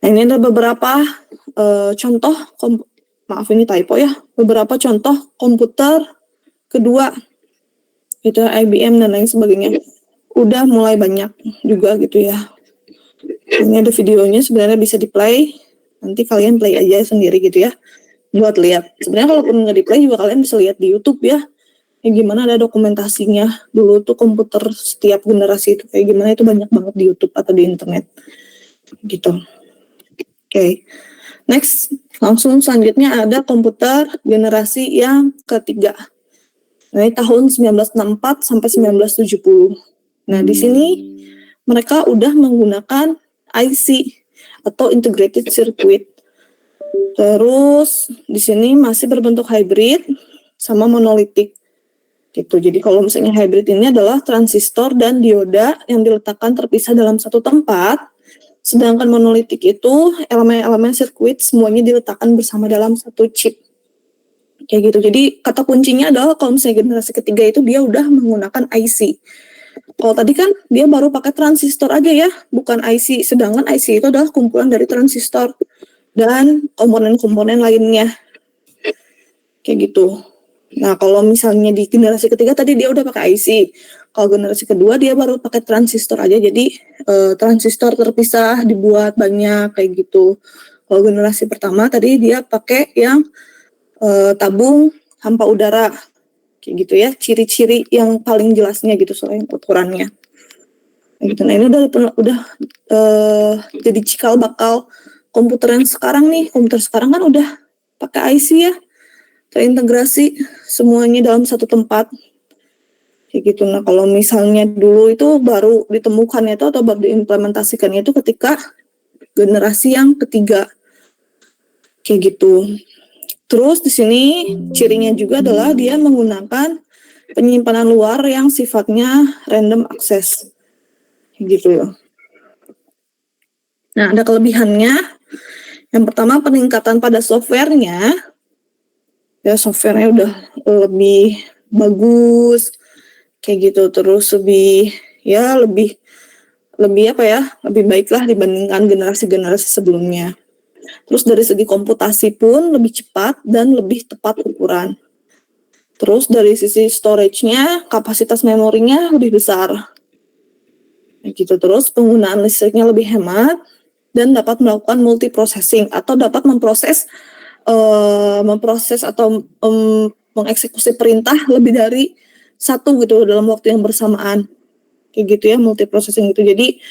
Nah ini ada beberapa contoh, maaf ini typo ya, beberapa contoh komputer kedua, itu IBM dan lain sebagainya. Udah mulai banyak juga gitu ya. Ini ada videonya, sebenarnya bisa di play. Nanti kalian play aja sendiri gitu ya. Buat lihat. Sebenarnya kalaupun nggak di play juga kalian bisa lihat di YouTube ya. Yang gimana ada dokumentasinya. Dulu tuh komputer setiap generasi itu kayak gimana itu banyak banget di YouTube atau di internet. Gitu. Oke. Next, langsung selanjutnya ada komputer generasi yang ketiga. Nah, ini tahun 1964 sampai 1970. Nah, di sini mereka udah menggunakan IC atau integrated circuit. Terus di sini masih berbentuk hybrid sama monolitik. Gitu. Jadi kalau misalnya hybrid ini adalah transistor dan dioda yang diletakkan terpisah dalam satu tempat, sedangkan monolitik itu elemen-elemen sirkuit semuanya diletakkan bersama dalam satu chip. Kayak gitu. Jadi kata kuncinya adalah kalau misalnya generasi ketiga itu dia udah menggunakan IC. Kalau tadi kan dia baru pakai transistor aja ya, bukan IC. Sedangkan IC itu adalah kumpulan dari transistor dan komponen-komponen lainnya. Kayak gitu. Nah, kalau misalnya di generasi ketiga tadi dia udah pakai IC. Kalau generasi kedua dia baru pakai transistor aja. Jadi transistor terpisah dibuat banyak kayak gitu. Kalau generasi pertama tadi dia pakai yang tabung hampa udara. Kayak gitu ya, ciri-ciri yang paling jelasnya gitu soal ukurannya. Gitu. Nah, ini udah jadi cikal bakal komputer yang sekarang nih. Komputer sekarang kan udah pakai IC ya, terintegrasi semuanya dalam satu tempat. Kayak gitu. Nah, kalau misalnya dulu itu baru ditemukannya itu atau baru diimplementasikannya itu ketika generasi yang ketiga. Kayak gitu. Terus di sini cirinya juga adalah dia menggunakan penyimpanan luar yang sifatnya random access. Gitu. Nah, ada kelebihannya. Yang pertama peningkatan pada softwarenya. Ya, softwarenya udah lebih bagus. Kayak gitu. Terus lebih lebih lebih baiklah dibandingkan generasi-generasi sebelumnya. Terus dari segi komputasi pun lebih cepat dan lebih tepat ukuran. Terus dari sisi storage-nya, kapasitas memorinya lebih besar. Gitu. Terus penggunaan listriknya lebih hemat dan dapat melakukan multiprocessing atau dapat memproses atau mengeksekusi perintah lebih dari satu gitu dalam waktu yang bersamaan. Kayak gitu ya, multiprocessing gitu. Jadi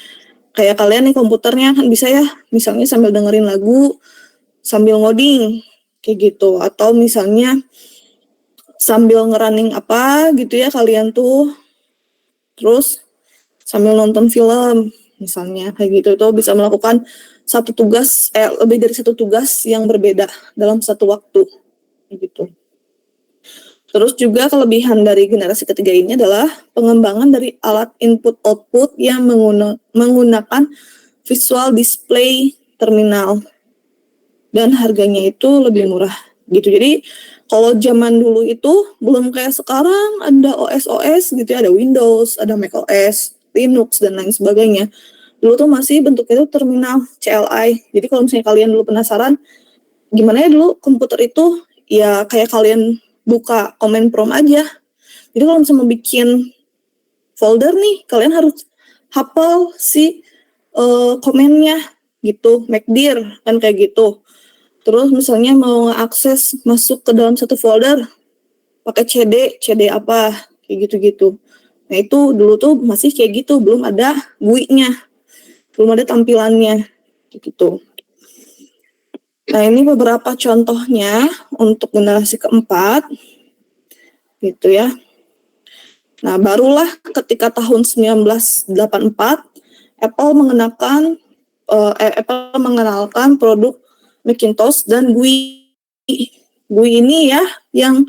kayak kalian nih komputernya kan bisa ya, misalnya sambil dengerin lagu, sambil ngoding, kayak gitu. Atau misalnya sambil ngerunning apa gitu ya kalian tuh, terus sambil nonton film, misalnya kayak gitu. Itu bisa melakukan lebih dari satu tugas yang berbeda dalam satu waktu, kayak gitu. Terus juga kelebihan dari generasi ketiga ini adalah pengembangan dari alat input-output yang menggunakan visual display terminal dan harganya itu lebih murah gitu. Jadi kalau zaman dulu itu belum kayak sekarang ada OS gitu ya, ada Windows, ada macOS, Linux dan lain sebagainya. Dulu tuh masih bentuknya itu terminal CLI. Jadi kalau misalnya kalian dulu penasaran gimana ya dulu komputer itu, ya kayak kalian buka command prompt aja. Jadi kalau misalnya mau bikin folder nih, kalian harus hafal si komennya gitu, McDir kan kayak gitu. Terus misalnya mau akses masuk ke dalam satu folder, pakai CD apa, kayak gitu-gitu. Nah itu dulu tuh masih kayak gitu, belum ada GUI-nya, belum ada tampilannya, gitu. Nah ini beberapa contohnya untuk generasi keempat, gitu ya. Nah barulah ketika tahun 1984 Apple mengenalkan produk Macintosh dan GUI. GUI ini ya yang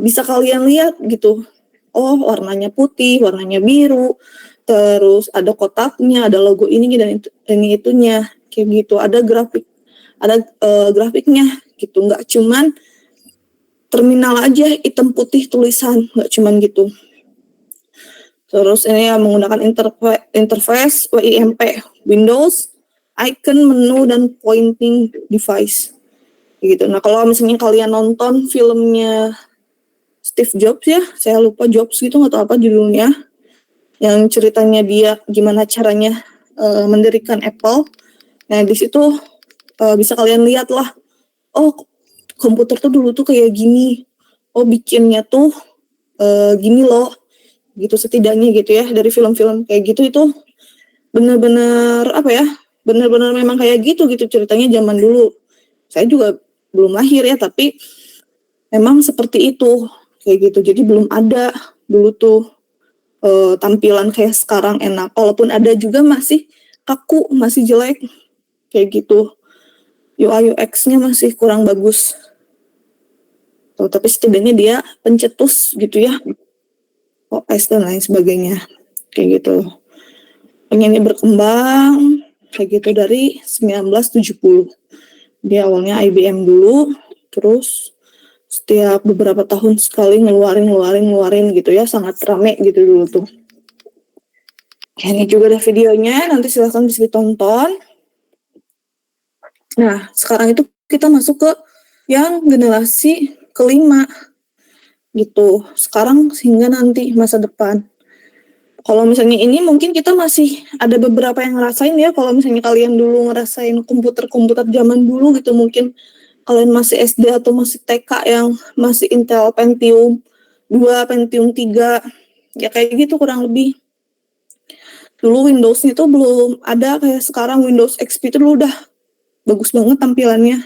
bisa kalian lihat gitu. Oh warnanya putih, warnanya biru, terus ada kotaknya, ada logo ini dan ini itunya, kayak gitu. Ada grafiknya gitu, nggak cuman terminal aja hitam putih tulisan, nggak cuman gitu. Terus ini yang menggunakan interface WIMP, Windows, icon, menu, dan pointing device. Gitu. Nah kalau misalnya kalian nonton filmnya Steve Jobs ya, saya lupa Jobs gitu nggak tahu apa judulnya, yang ceritanya dia gimana caranya mendirikan Apple. Nah di situ bisa kalian lihat lah, oh komputer tuh dulu tuh kayak gini, oh bikinnya tuh gini loh, gitu setidaknya gitu ya dari film-film kayak gitu. Itu benar-benar benar-benar memang kayak gitu ceritanya zaman dulu. Saya juga belum lahir ya, tapi memang seperti itu kayak gitu. Jadi belum ada dulu tuh tampilan kayak sekarang enak. Walaupun ada juga masih kaku, masih jelek kayak gitu. UI UX-nya masih kurang bagus. Tuh, tapi setidaknya dia pencetus gitu ya, OS dan lain sebagainya kayak gitu. Pengennya berkembang kayak gitu dari 1970. Dia awalnya IBM dulu, terus setiap beberapa tahun sekali ngeluarin gitu ya, sangat rame gitu dulu tuh. Ini juga ada videonya, nanti silahkan bisa ditonton. Nah, sekarang itu kita masuk ke yang generasi kelima gitu. Sekarang hingga nanti masa depan. Kalau misalnya ini mungkin kita masih ada beberapa yang ngerasain ya. Kalau misalnya kalian dulu ngerasain komputer zaman dulu gitu, mungkin kalian masih SD atau masih TK yang masih Intel Pentium 2, Pentium 3, ya kayak gitu kurang lebih. Dulu Windows-nya itu belum ada kayak sekarang. Windows XP itu dulu udah bagus banget tampilannya.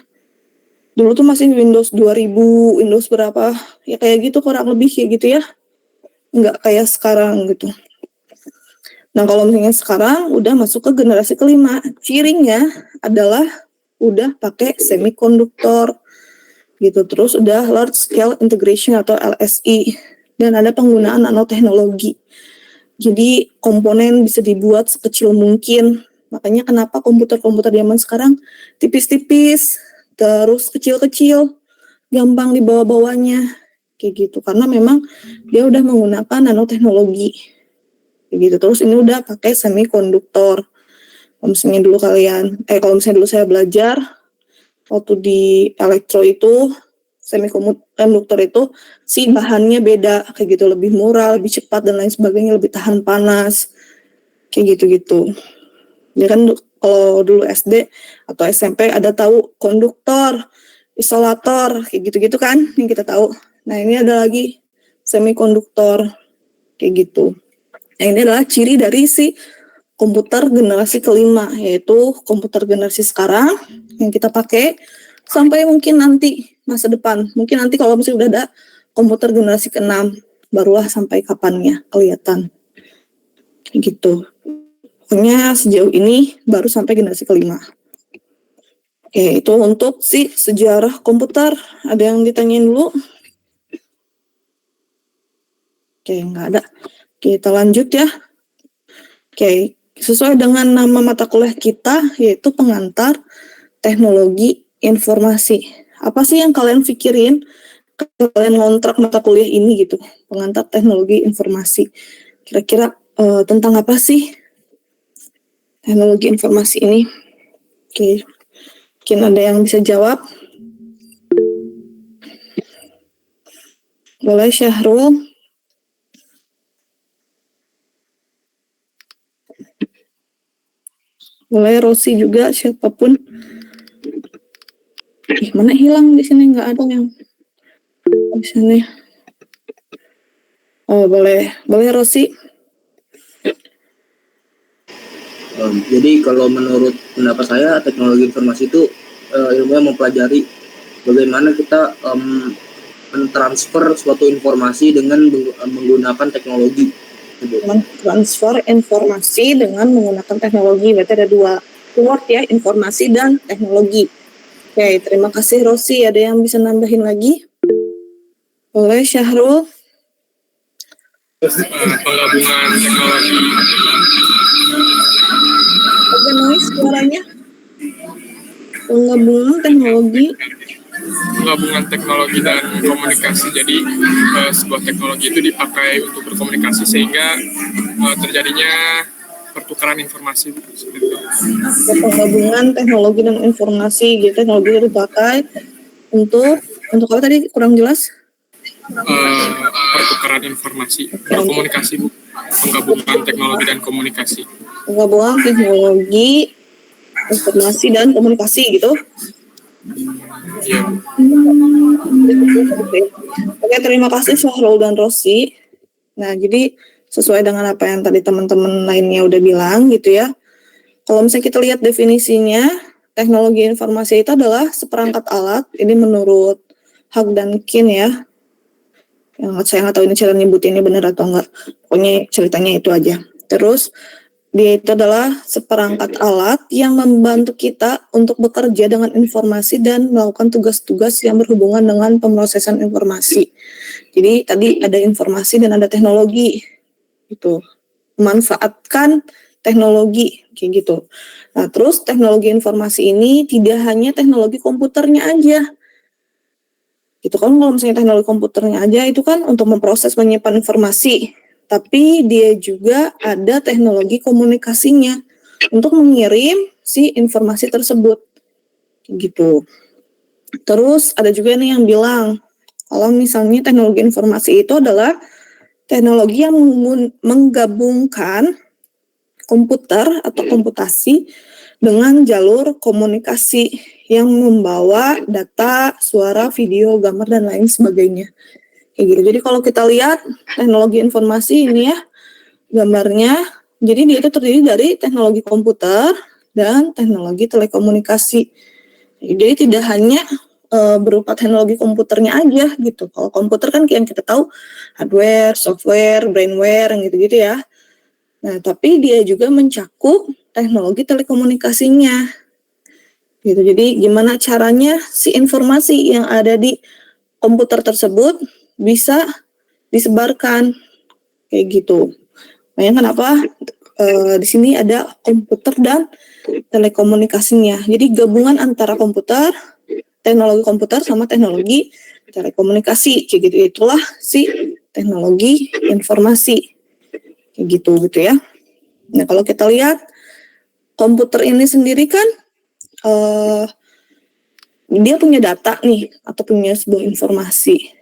Dulu tuh masih Windows 2000, Windows berapa, ya kayak gitu kurang lebih kayak gitu ya. Nggak kayak sekarang gitu. Nah kalau misalnya sekarang udah masuk ke generasi kelima, cirinya adalah udah pakai semikonduktor gitu, terus udah large scale integration atau LSI, dan ada penggunaan nanoteknologi. Jadi komponen bisa dibuat sekecil mungkin. Makanya kenapa komputer-komputer zaman sekarang tipis-tipis, terus kecil-kecil, gampang dibawa-bawanya kayak gitu, karena memang dia udah menggunakan nanoteknologi gitu. Terus ini udah pakai semikonduktor. Kalau misalnya dulu saya belajar waktu di elektro itu semikonduktor itu si bahannya beda kayak gitu, lebih murah, lebih cepat dan lain sebagainya, lebih tahan panas kayak gitu-gitu. Ya kan kalau dulu SD atau SMP ada tahu konduktor, isolator kayak gitu-gitu kan yang kita tahu. Nah, ini ada lagi semikonduktor kayak gitu. Nah, ini adalah ciri dari si komputer generasi kelima, yaitu komputer generasi sekarang yang kita pakai sampai mungkin nanti masa depan. Mungkin nanti kalau misalnya udah ada komputer generasi ke-6, barulah sampai kapannya kelihatan. Gitu. Pokoknya sejauh ini baru sampai generasi kelima. Oke, itu untuk si sejarah komputer. Ada yang ditanyain dulu? Oke, nggak ada. Kita lanjut ya. Oke, sesuai dengan nama mata kuliah kita, yaitu pengantar teknologi informasi. Apa sih yang kalian pikirin kalian ngontrak mata kuliah ini gitu? Pengantar teknologi informasi. Kira-kira tentang apa sih teknologi informasi ini? Oke, mungkin ada yang bisa jawab. Boleh Syahrul? Boleh Rosi juga, siapapun. Mana hilang di sini, nggak ada yang di sini. Oh, boleh Rosi. Jadi kalau menurut pendapat saya, teknologi informasi itu ilmunya mempelajari bagaimana kita mentransfer suatu informasi dengan menggunakan teknologi. Mentransfer informasi dengan menggunakan teknologi. Berarti ada dua keyword ya, informasi dan teknologi. Oke, terima kasih Rosi. Ada yang bisa nambahin lagi? Boleh Syahrul? Penggabungan teknologi. Oke, noise suaranya. Penggabungan teknologi Dan komunikasi. Jadi sebuah teknologi itu dipakai untuk berkomunikasi sehingga terjadinya pertukaran informasi. Penggabungan teknologi dan informasi gitu. Teknologi itu dipakai untuk apa tadi kurang jelas? Pertukaran informasi, berkomunikasi, Bu. Penggabungan teknologi dan komunikasi. Penggabungan teknologi, informasi dan komunikasi gitu. Iya. Oke, terima kasih Syahrul dan Rosi. Nah, jadi sesuai dengan apa yang tadi teman-teman lainnya udah bilang gitu ya. Kalau misalnya kita lihat definisinya, teknologi informasi itu adalah seperangkat alat, ini menurut Hug dan Kin ya. Yang saya nggak tahu ini cara nyebutinnya benar atau enggak. Pokoknya ceritanya itu aja. Terus dia itu adalah seperangkat alat yang membantu kita untuk bekerja dengan informasi dan melakukan tugas-tugas yang berhubungan dengan pemrosesan informasi. Jadi tadi ada informasi dan ada teknologi. Itu memanfaatkan teknologi kayak gitu. Nah, terus teknologi informasi ini tidak hanya teknologi komputernya aja. Gitu kan, kalau misalnya teknologi komputernya aja itu kan untuk memproses menyimpan informasi. Tapi dia juga ada teknologi komunikasinya untuk mengirim si informasi tersebut. Gitu. Terus ada juga nih yang bilang kalau misalnya teknologi informasi itu adalah teknologi yang menggabungkan komputer atau komputasi dengan jalur komunikasi yang membawa data, suara, video, gambar, dan lain sebagainya. Kayak gitu. Jadi kalau kita lihat teknologi informasi ini ya, gambarnya, jadi dia itu terdiri dari teknologi komputer dan teknologi telekomunikasi. Jadi tidak hanya berupa teknologi komputernya aja gitu. Kalau komputer kan yang kita tahu hardware, software, brainware, yang gitu-gitu ya. Nah, tapi dia juga mencakup teknologi telekomunikasinya. Gitu. Jadi gimana caranya si informasi yang ada di komputer tersebut bisa disebarkan kayak gitu. Makanya kenapa di sini ada komputer dan telekomunikasinya. Jadi gabungan antara komputer, teknologi komputer sama teknologi telekomunikasi kayak gitu. Itulah si teknologi informasi. kayak gitu ya. Nah kalau kita lihat komputer ini sendiri kan dia punya data nih atau punya sebuah informasi.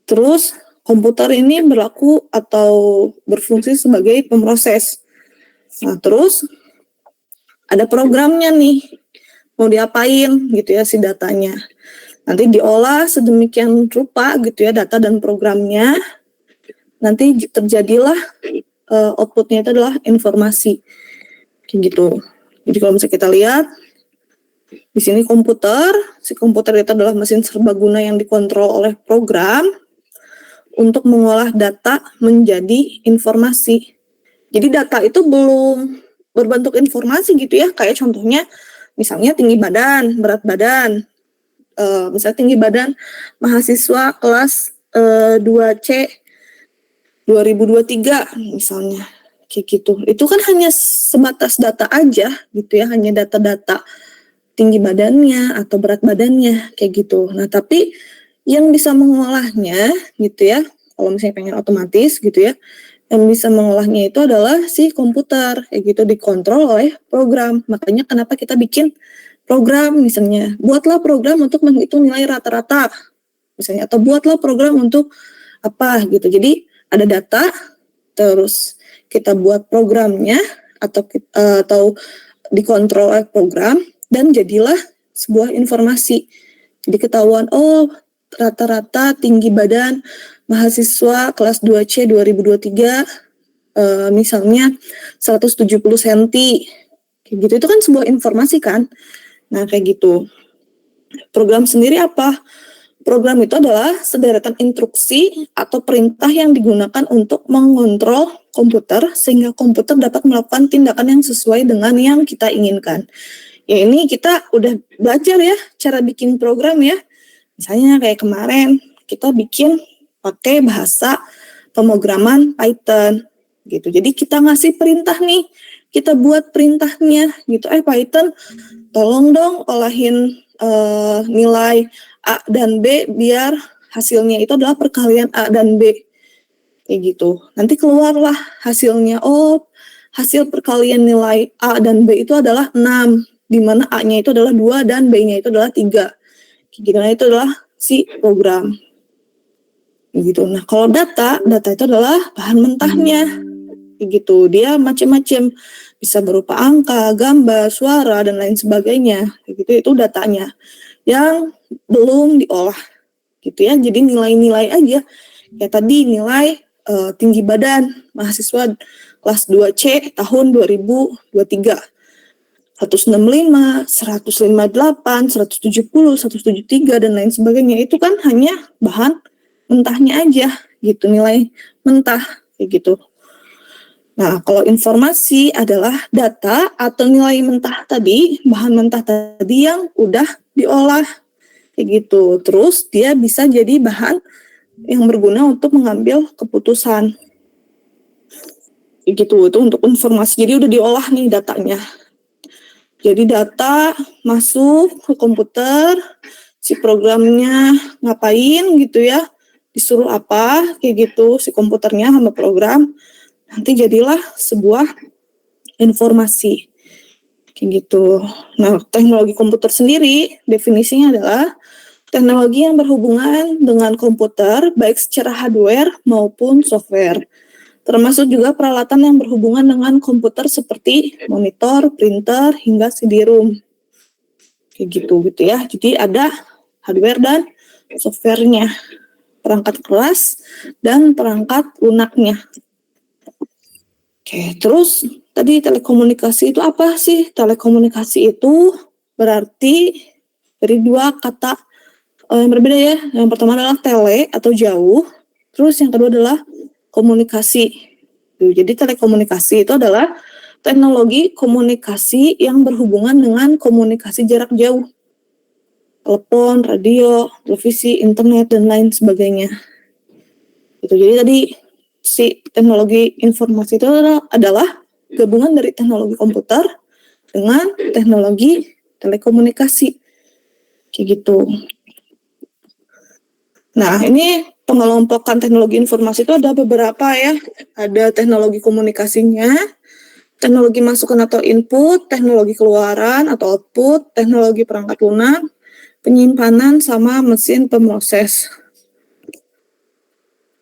Terus komputer ini berlaku atau berfungsi sebagai pemroses. Nah terus ada programnya nih, mau diapain gitu ya si datanya. Nanti diolah sedemikian rupa gitu ya data dan programnya. Nanti terjadilah outputnya itu adalah informasi. Kayak gitu. Jadi kalau misalnya kita lihat di sini si komputer itu adalah mesin serbaguna yang dikontrol oleh program untuk mengolah data menjadi informasi. Jadi data itu belum berbentuk informasi gitu ya, kayak contohnya misalnya tinggi badan, berat badan, misalnya tinggi badan mahasiswa kelas 2C 2023 misalnya, kayak gitu. Itu kan hanya sebatas data aja gitu ya, hanya data-data tinggi badannya atau berat badannya kayak gitu. Nah tapi yang bisa mengolahnya gitu ya, kalau misalnya pengen otomatis gitu ya, yang bisa mengolahnya itu adalah si komputer, kayak gitu, dikontrol oleh program. Makanya kenapa kita bikin program misalnya, buatlah program untuk menghitung nilai rata-rata misalnya, atau buatlah program untuk apa gitu. Jadi ada data, terus kita buat programnya atau dikontrol oleh program dan jadilah sebuah informasi. Jadi ketahuan, oh rata-rata tinggi badan mahasiswa kelas 2C 2023 misalnya 170 cm. Kayak gitu, itu kan sebuah informasi kan. Nah kayak gitu. Program sendiri apa? Program itu adalah sederetan instruksi atau perintah yang digunakan untuk mengontrol komputer sehingga komputer dapat melakukan tindakan yang sesuai dengan yang kita inginkan. Ya ini kita udah belajar ya cara bikin program ya. Misalnya kayak kemarin kita bikin pakai bahasa pemrograman Python gitu. Jadi kita ngasih perintah nih, kita buat perintahnya gitu. Python tolong dong olahin nilai A dan B biar hasilnya itu adalah perkalian A dan B. Kayak gitu. Nanti keluarlah hasilnya. Oh, hasil perkalian nilai A dan B itu adalah 6, di mana A-nya itu adalah 2 dan B-nya itu adalah 3. Kayak gitu. Nah, itu adalah si program. Gitu. Nah, kalau data itu adalah bahan mentahnya. Kayak gitu. Dia macam-macam, bisa berupa angka, gambar, suara dan lain sebagainya. Kayak gitu, itu datanya yang belum diolah gitu ya. Jadi nilai-nilai aja. Kayak tadi nilai tinggi badan mahasiswa kelas 2C tahun 2023. 165, 158, 170, 173 dan lain sebagainya. Itu kan hanya bahan mentahnya aja gitu, nilai mentah kayak gitu. Nah, kalau informasi adalah data atau nilai mentah tadi, bahan mentah tadi yang udah diolah kayak gitu. Terus dia bisa jadi bahan yang berguna untuk mengambil keputusan. Kayak gitu, itu untuk informasi. Jadi udah diolah nih datanya. Jadi data masuk ke komputer, si programnya ngapain gitu ya, disuruh apa kayak gitu, si komputernya sama program. Nanti jadilah sebuah informasi kayak gitu. Nah, teknologi komputer sendiri definisinya adalah teknologi yang berhubungan dengan komputer baik secara hardware maupun software. Termasuk juga peralatan yang berhubungan dengan komputer seperti monitor, printer, hingga CD-ROM. Kayak gitu ya. Jadi ada hardware dan softwarenya, perangkat keras dan perangkat lunaknya. Oke, terus tadi telekomunikasi itu apa sih? Telekomunikasi itu berarti dari dua kata yang berbeda ya. Yang pertama adalah tele atau jauh, terus yang kedua adalah komunikasi. Jadi telekomunikasi itu adalah teknologi komunikasi yang berhubungan dengan komunikasi jarak jauh. Telepon, radio, televisi, internet, dan lain sebagainya. Jadi tadi si teknologi informasi itu adalah gabungan dari teknologi komputer dengan teknologi telekomunikasi. Kayak gitu. Nah, ini pengelompokan teknologi informasi itu ada beberapa ya. Ada teknologi komunikasinya, teknologi masukan atau input, teknologi keluaran atau output, teknologi perangkat lunak, penyimpanan, sama mesin pemroses.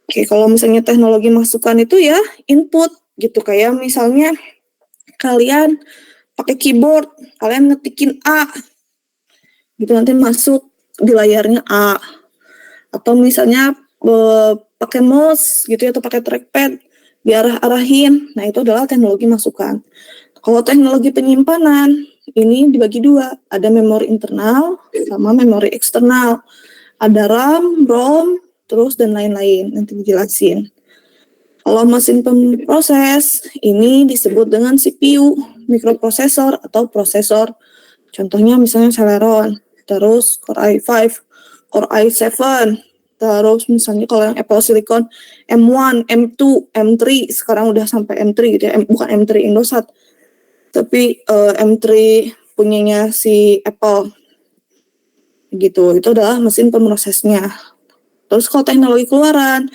Oke, kalau misalnya teknologi masukan itu ya input gitu, kayak misalnya kalian pakai keyboard, kalian ngetikin A, gitu nanti masuk di layarnya A. Atau misalnya pakai mouse gitu ya, atau pakai trackpad, diarah-arahin. Nah, itu adalah teknologi masukan. Kalau teknologi penyimpanan, ini dibagi dua. Ada memori internal sama memori eksternal. Ada RAM, ROM, terus dan lain-lain. Nanti dijelasin. Kalau mesin pemroses, ini disebut dengan CPU, mikroprosesor atau prosesor. Contohnya misalnya Celeron, terus Core i5, Core i7, terus misalnya kalau yang Apple Silicon M1, M2, M3, sekarang udah sampai M3 gitu ya, bukan M3 Indosat, tapi M3 punyanya si Apple gitu. Itu adalah mesin pemrosesnya. Terus kalau teknologi keluaran,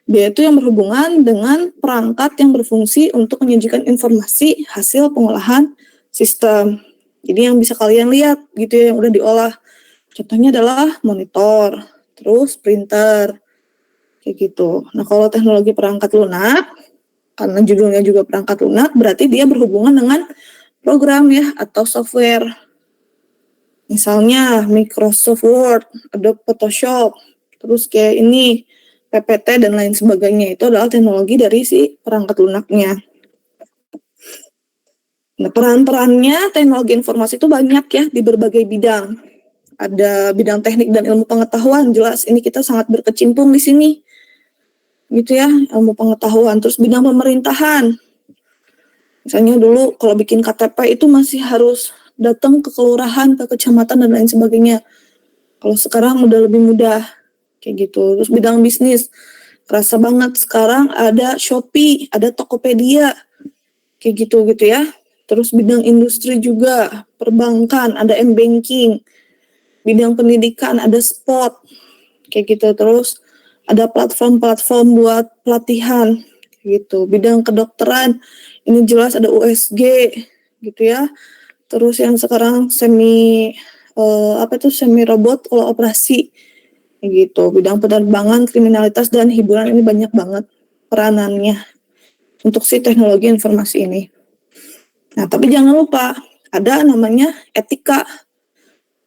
dia itu yang berhubungan dengan perangkat yang berfungsi untuk menyajikan informasi hasil pengolahan sistem. Jadi yang bisa kalian lihat gitu ya, yang udah diolah. Contohnya adalah monitor, terus printer, kayak gitu. Nah, kalau teknologi perangkat lunak, karena judulnya juga perangkat lunak, berarti dia berhubungan dengan program ya, atau software. Misalnya Microsoft Word, Adobe Photoshop, terus kayak ini, PPT, dan lain sebagainya. Itu adalah teknologi dari si perangkat lunaknya. Nah, peran-perannya teknologi informasi itu banyak ya, di berbagai bidang. Ada bidang teknik dan ilmu pengetahuan, jelas ini kita sangat berkecimpung di sini. Gitu ya, ilmu pengetahuan. Terus bidang pemerintahan. Misalnya dulu kalau bikin KTP itu masih harus datang ke kelurahan, ke kecamatan, dan lain sebagainya. Kalau sekarang udah lebih mudah. Kayak gitu. Terus bidang bisnis. Kerasa banget sekarang ada Shopee, ada Tokopedia. Kayak gitu ya. Terus bidang industri juga, perbankan, ada M-Banking. Bidang pendidikan ada Spot, kayak gitu. Terus ada platform-platform buat pelatihan, gitu. Bidang kedokteran, ini jelas ada USG, gitu ya. Terus yang sekarang semi robot kalau operasi, gitu. Bidang penerbangan, kriminalitas, dan hiburan, ini banyak banget peranannya untuk si teknologi informasi ini. Nah, tapi jangan lupa ada namanya etika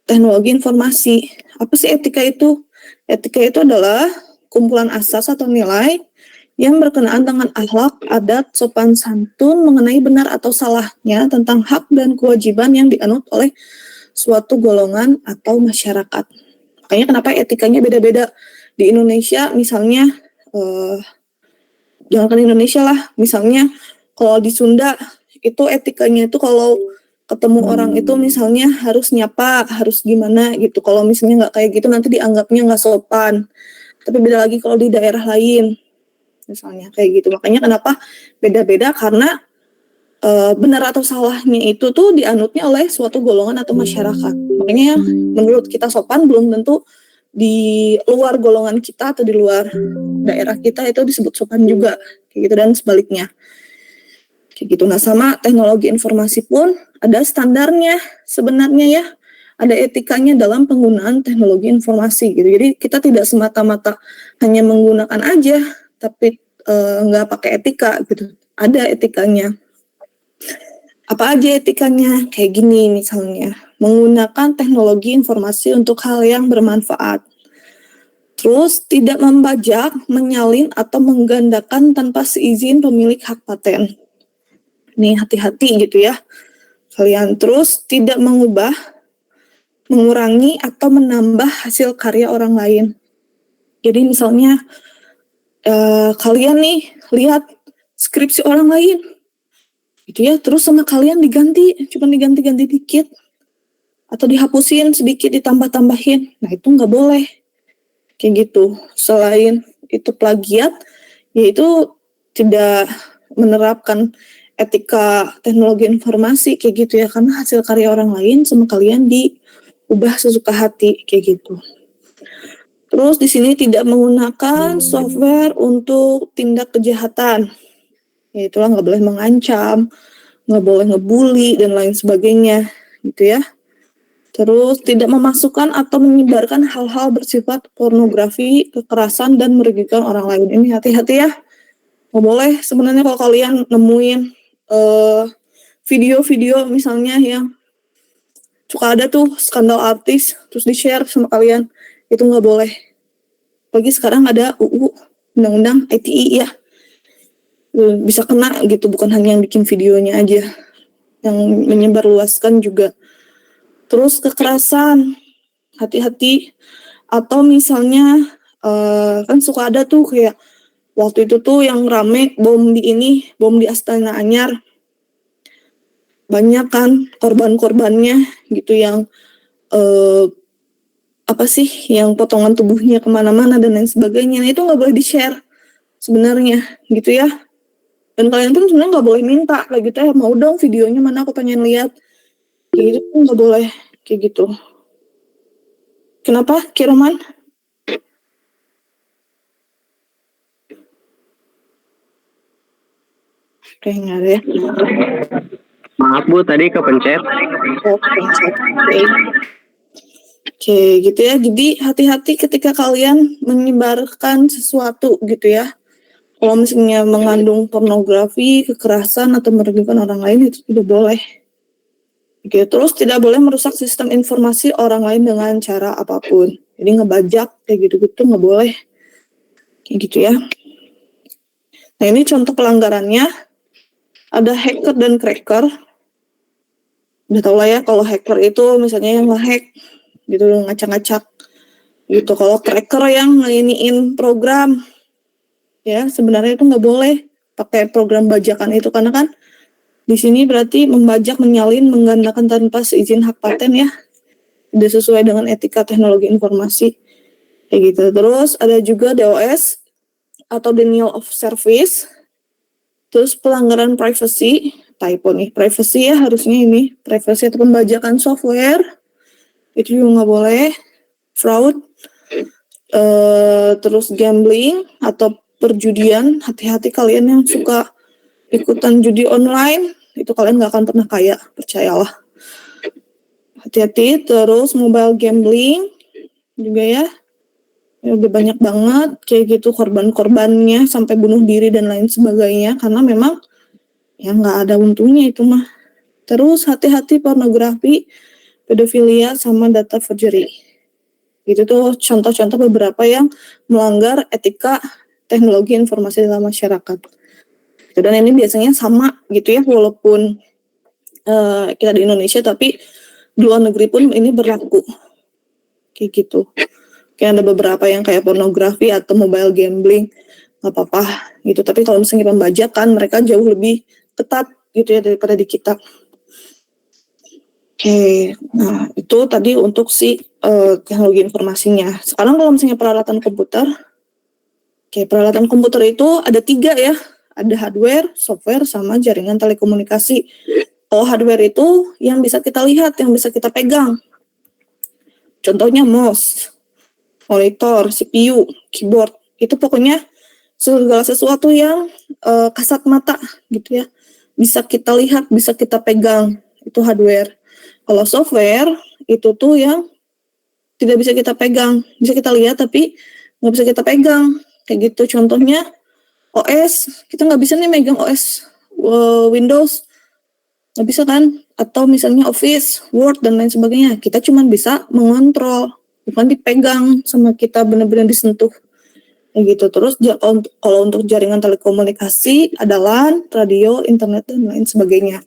teknologi informasi. Apa sih etika itu? Etika itu adalah kumpulan asas atau nilai yang berkenaan dengan akhlak, adat, sopan santun mengenai benar atau salahnya tentang hak dan kewajiban yang dianut oleh suatu golongan atau masyarakat. Makanya kenapa etikanya beda-beda. Di Indonesia misalnya, jangan kan Indonesia lah, misalnya kalau di Sunda itu etikanya itu kalau ketemu orang itu misalnya harus nyapa, harus gimana gitu. Kalau misalnya nggak kayak gitu nanti dianggapnya nggak sopan. Tapi beda lagi kalau di daerah lain, misalnya kayak gitu. Makanya kenapa beda-beda, karena benar atau salahnya itu tuh dianutnya oleh suatu golongan atau masyarakat. Makanya menurut kita sopan belum tentu di luar golongan kita atau di luar daerah kita itu disebut sopan juga, kayak gitu, dan sebaliknya. Kayak gitu. Nah, sama teknologi informasi pun ada standarnya sebenarnya ya. Ada etikanya dalam penggunaan teknologi informasi gitu. Jadi kita tidak semata-mata hanya menggunakan aja, tapi nggak pakai etika gitu. Ada etikanya. Apa aja etikanya? Kayak gini misalnya. Menggunakan teknologi informasi untuk hal yang bermanfaat. Terus tidak membajak, menyalin, atau menggandakan tanpa seizin pemilik hak paten. Nih hati-hati gitu ya kalian. Terus tidak mengubah, mengurangi, atau menambah hasil karya orang lain. Jadi misalnya kalian nih lihat skripsi orang lain gitu ya, terus sama kalian diganti, cuma diganti-ganti dikit atau dihapusin sedikit, ditambah-tambahin. Nah, itu nggak boleh kayak gitu. Selain itu plagiat, yaitu tidak menerapkan etika teknologi informasi kayak gitu ya, karena hasil karya orang lain sama kalian diubah sesuka hati kayak gitu. Terus di sini tidak menggunakan software untuk tindak kejahatan. Ya itulah, nggak boleh mengancam, nggak boleh ngebully dan lain sebagainya, gitu ya. Terus tidak memasukkan atau menyebarkan hal-hal bersifat pornografi, kekerasan dan merugikan orang lain. Ini hati-hati ya. Nggak boleh sebenarnya kalau kalian nemuin video-video misalnya yang suka ada tuh skandal artis terus di-share sama kalian, itu nggak boleh. Apalagi sekarang ada UU Undang-Undang ITE ya, bisa kena gitu, bukan hanya yang bikin videonya aja, yang menyebarluaskan juga. Terus kekerasan, hati-hati. Atau misalnya kan suka ada tuh kayak waktu itu tuh yang rame bom di Astana Anyar, banyak kan korban-korbannya gitu yang yang potongan tubuhnya kemana-mana dan lain sebagainya. Nah, itu nggak boleh di-share sebenarnya gitu ya. Dan kalian pun sebenarnya nggak boleh minta kayak gitu ya, mau dong videonya mana, aku pengen lihat. Kayak gitu pun nggak boleh kayak gitu. Kenapa, Kiroman? Kayaknya ada ya. Maaf Bu, tadi kepencet. Oh, pencet. Oke, gitu ya. Jadi hati-hati ketika kalian menyebarkan sesuatu gitu ya. Kalau misalnya mengandung pornografi, kekerasan, atau merugikan orang lain, itu tidak boleh. Oke, terus tidak boleh merusak sistem informasi orang lain dengan cara apapun. Jadi ngebajak, kayak gitu-gitu nggak boleh. Kayak gitu ya. Nah, ini contoh pelanggarannya. Ada hacker dan cracker. Udah tau lah ya, kalau hacker itu misalnya yang nge-hack, gitu, ngacak-ngacak. Gitu, kalau cracker yang ngeliniin program, ya sebenarnya itu nggak boleh pakai program bajakan itu, karena kan di sini berarti membajak, menyalin, menggandakan tanpa seizin hak paten ya, tidak sesuai dengan etika teknologi informasi kayak gitu. Terus ada juga DOS atau denial of service. Terus pelanggaran privacy, typo nih, privacy ya harusnya ini, privacy atau pembajakan software itu juga nggak boleh. Fraud, terus gambling atau perjudian, hati-hati kalian yang suka ikutan judi online, itu kalian nggak akan pernah kaya, percayalah. Hati-hati. Terus mobile gambling juga ya, udah banyak banget kayak gitu korban-korbannya sampai bunuh diri dan lain sebagainya, karena memang ya nggak ada untungnya itu mah. Terus hati-hati pornografi, pedofilia, sama data forgery. Itu tuh contoh-contoh beberapa yang melanggar etika teknologi informasi dalam masyarakat. Dan ini biasanya sama gitu ya, walaupun kita di Indonesia, tapi di luar negeri pun ini berlaku. Kayak gitu. Kayak ada beberapa yang kayak pornografi atau mobile gambling, nggak apa-apa gitu. Tapi kalau misalnya pembajakan, mereka jauh lebih ketat gitu ya daripada di kita. Oke, nah itu tadi untuk si teknologi informasinya. Sekarang kalau misalnya peralatan komputer, peralatan komputer itu ada 3 ya, ada hardware, software, sama jaringan telekomunikasi. Kalau hardware itu yang bisa kita lihat, yang bisa kita pegang. Contohnya mouse, monitor, CPU, keyboard, itu pokoknya segala sesuatu yang kasat mata gitu ya, bisa kita lihat, bisa kita pegang, itu hardware. Kalau software itu tuh yang tidak bisa kita pegang, bisa kita lihat tapi nggak bisa kita pegang, kayak gitu. Contohnya OS, kita nggak bisa nih megang OS Windows, nggak bisa kan? Atau misalnya Office, Word dan lain sebagainya, kita cuma bisa mengontrol, bukan dipegang sama kita, benar-benar disentuh, kayak gitu. Terus kalau untuk jaringan telekomunikasi ada LAN, radio, internet dan lain sebagainya.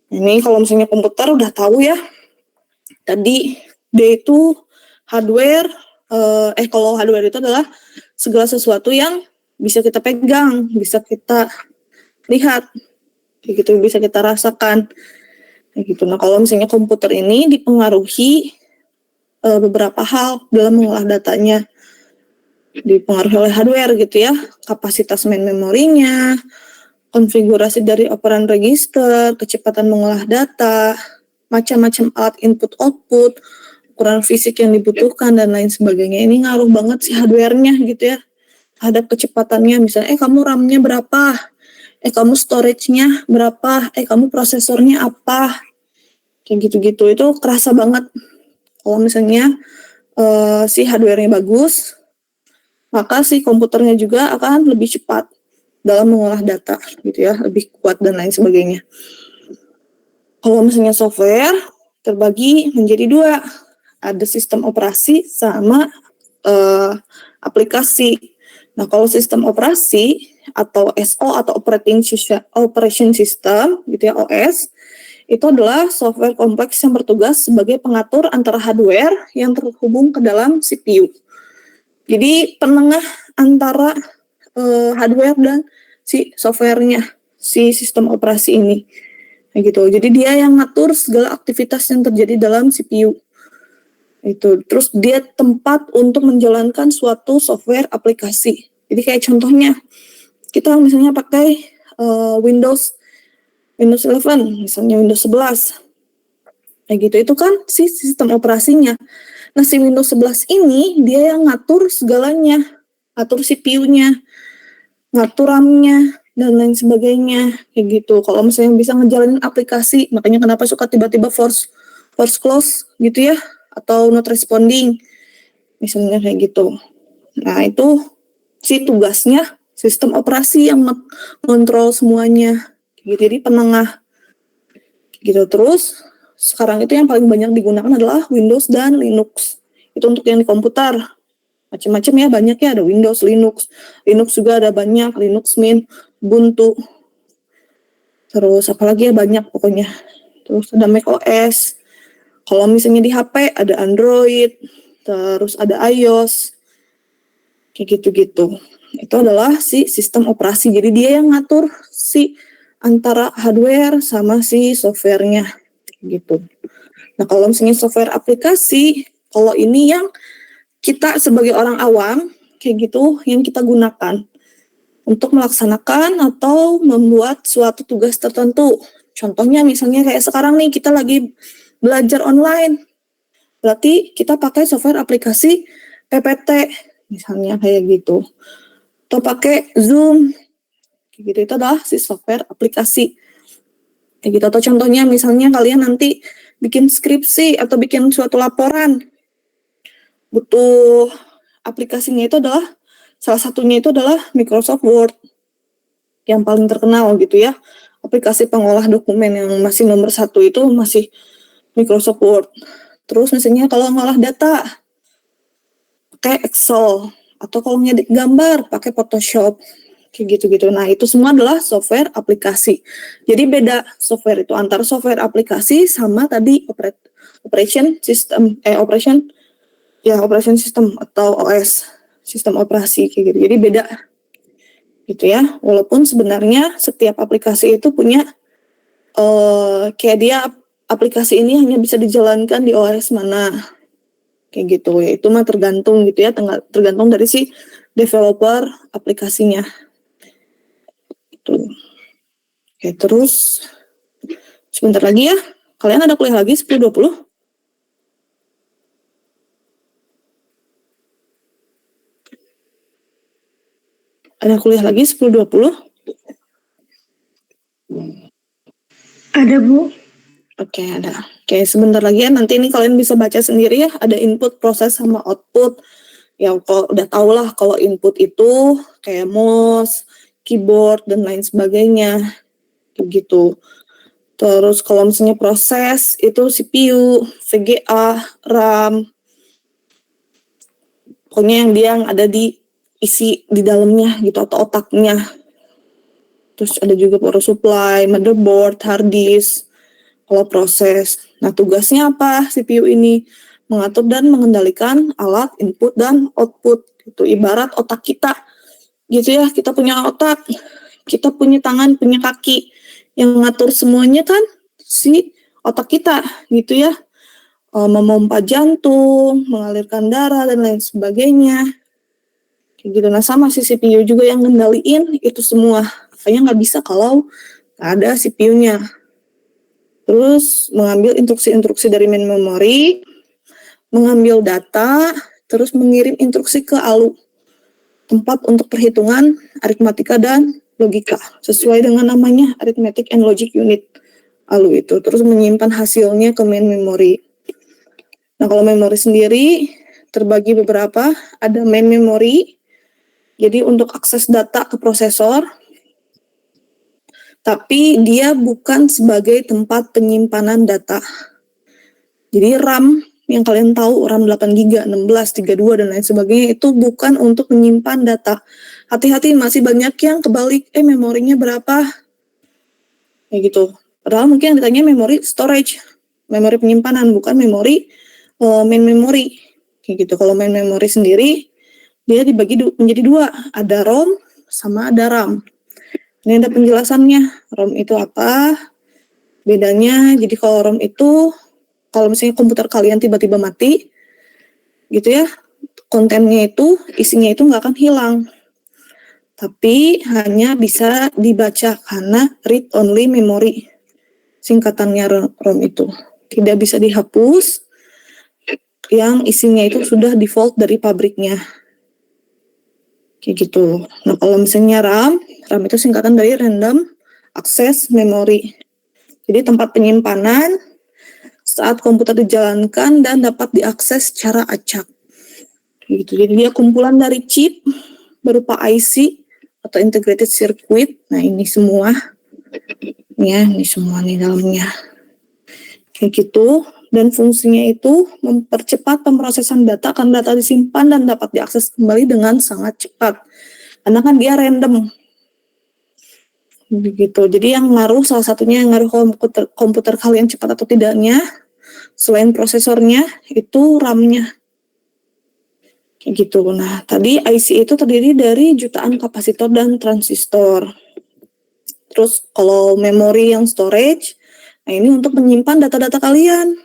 Ini kalau misalnya komputer udah tahu ya. Tadi D itu hardware, kalau hardware itu adalah segala sesuatu yang bisa kita pegang, bisa kita lihat, kayak gitu, bisa kita rasakan, kayak gitu. Nah kalau misalnya komputer ini dipengaruhi beberapa hal dalam mengolah datanya, dipengaruhi oleh hardware gitu ya, kapasitas main memorinya, konfigurasi dari operan register, kecepatan mengolah data, macam-macam alat input output, ukuran fisik yang dibutuhkan dan lain sebagainya. Ini ngaruh banget sih hardware-nya gitu ya, terhadap kecepatannya. Misalnya, kamu RAM-nya berapa? Kamu storage-nya berapa? Kamu prosesornya apa? Kayak gitu-gitu. Itu kerasa banget. Kalau misalnya si hardware-nya bagus, maka si komputernya juga akan lebih cepat dalam mengolah data gitu ya, lebih kuat dan lain sebagainya. Kalau misalnya software terbagi menjadi dua, ada sistem operasi sama aplikasi. Nah, kalau sistem operasi atau SO atau operation system gitu ya, OS, itu adalah software kompleks yang bertugas sebagai pengatur antara hardware yang terhubung ke dalam CPU. Jadi penengah antara hardware dan si softwarenya, si sistem operasi ini. Kayak gitu. Jadi dia yang ngatur segala aktivitas yang terjadi dalam CPU. Itu. Terus dia tempat untuk menjalankan suatu software aplikasi. Jadi kayak contohnya, kita misalnya pakai Windows 11, misalnya Windows 11. Kayak gitu, itu kan si sistem operasinya. Nah, si Windows 11 ini dia yang ngatur segalanya, ngatur CPU-nya, ngatur RAM-nya, dan lain sebagainya, kayak gitu. Kalau misalnya bisa ngejalanin aplikasi, makanya kenapa suka tiba-tiba force close gitu ya, atau not responding, misalnya kayak gitu. Nah, itu si tugasnya sistem operasi yang mengontrol semuanya, gitu. Jadi penengah, gitu. Terus sekarang itu yang paling banyak digunakan adalah Windows dan Linux. Itu untuk yang di komputer. Macam-macam ya, banyak ya, ada Windows, Linux juga ada banyak, Linux Mint, Ubuntu. Terus apalagi ya, banyak pokoknya. Terus ada Mac OS. Kalau misalnya di HP ada Android, terus ada iOS. Kayak gitu-gitu. Itu adalah si sistem operasi. Jadi dia yang ngatur si antara hardware sama si softwarenya gitu. Nah, kalau misalnya software aplikasi, kalau ini yang kita sebagai orang awam kayak gitu yang kita gunakan untuk melaksanakan atau membuat suatu tugas tertentu. Contohnya misalnya kayak sekarang nih kita lagi belajar online. Berarti kita pakai software aplikasi PPT misalnya kayak gitu. Atau pakai Zoom. Kayak gitu, itu adalah si software aplikasi. Kayak gitu. Atau contohnya misalnya kalian nanti bikin skripsi atau bikin suatu laporan. Butuh aplikasinya itu adalah, salah satunya itu adalah Microsoft Word. Yang paling terkenal gitu ya. Aplikasi pengolah dokumen yang masih nomor 1 itu masih Microsoft Word. Terus misalnya kalau ngolah data, pakai Excel. Atau kalau ngedit gambar, pakai Photoshop. Kayak gitu-gitu. Nah, itu semua adalah software aplikasi. Jadi beda software itu antara software aplikasi sama tadi operation system atau OS, sistem operasi kayak gitu. Jadi beda gitu ya. Walaupun sebenarnya setiap aplikasi itu punya kayak dia aplikasi ini hanya bisa dijalankan di OS mana. Kayak gitu ya. Itu mah tergantung gitu ya, tergantung dari si developer aplikasinya. Oke, terus sebentar lagi ya. Kalian ada kuliah lagi 10.20? Ada kuliah lagi 10.20? Ada, Bu. Oke, ada. Oke, sebentar lagi ya. Nanti ini kalian bisa baca sendiri ya. Ada input, proses, sama output. Ya, kalau udah tau lah kalau input itu kayak mouse, keyboard, dan lain sebagainya. Gitu. Terus kalau misalnya proses itu CPU, VGA, RAM. Pokoknya yang ada di isi di dalamnya gitu atau otaknya. Terus ada juga power supply, motherboard, hard disk. Kalau proses. Nah, tugasnya apa CPU ini? Mengatur dan mengendalikan alat input dan output. Itu ibarat otak kita. Gitu ya, kita punya otak, kita punya tangan, punya kaki. Yang ngatur semuanya kan si otak kita, gitu ya. Memompa jantung, mengalirkan darah, dan lain sebagainya. Kayak gitu. Nah, sama si CPU juga yang ngendaliin itu semua. Kayaknya nggak bisa kalau nggak ada CPU-nya. Terus mengambil instruksi-instruksi dari main memory, mengambil data, terus mengirim instruksi ke ALU, tempat untuk perhitungan aritmatika dan logika, sesuai dengan namanya Arithmetic and Logic Unit ALU itu, terus menyimpan hasilnya ke main memory. Nah, kalau memori sendiri terbagi beberapa, ada main memory, jadi untuk akses data ke prosesor, tapi dia bukan sebagai tempat penyimpanan data. Jadi RAM yang kalian tahu, RAM 8GB, 16, 32, dan lain sebagainya, itu bukan untuk menyimpan data. Hati-hati, masih banyak yang kebalik, memorinya berapa? Kayak gitu. Padahal mungkin yang ditanya memori storage, memori penyimpanan, bukan memori main memory. Kayak gitu. Kalau main memory sendiri, dia dibagi menjadi dua. Ada ROM sama ada RAM. Ini ada penjelasannya. ROM itu apa? Bedanya, jadi kalau ROM itu, kalau misalnya komputer kalian tiba-tiba mati, gitu ya, kontennya itu, isinya itu nggak akan hilang. Tapi hanya bisa dibaca karena read-only memory. Singkatannya ROM itu. Tidak bisa dihapus, yang isinya itu sudah default dari pabriknya. Kayak gitu. Nah, kalau misalnya RAM itu singkatan dari Random Access Memory. Jadi tempat penyimpanan saat komputer dijalankan dan dapat diakses secara acak. Gitu. Jadi dia kumpulan dari chip berupa IC atau integrated circuit. Nah, ini semua. Ya, ini semua nih dalamnya. Kayak gitu. Dan fungsinya itu mempercepat pemrosesan data karena data disimpan dan dapat diakses kembali dengan sangat cepat. Karena kan dia random. Begitu. Jadi yang ngaruh, salah satunya yang ngaruh komputer kalian cepat atau tidaknya, selain prosesornya, itu RAM-nya. Kayak gitu. Nah, tadi IC itu terdiri dari jutaan kapasitor dan transistor. Terus kalau memori yang storage, nah ini untuk menyimpan data-data kalian.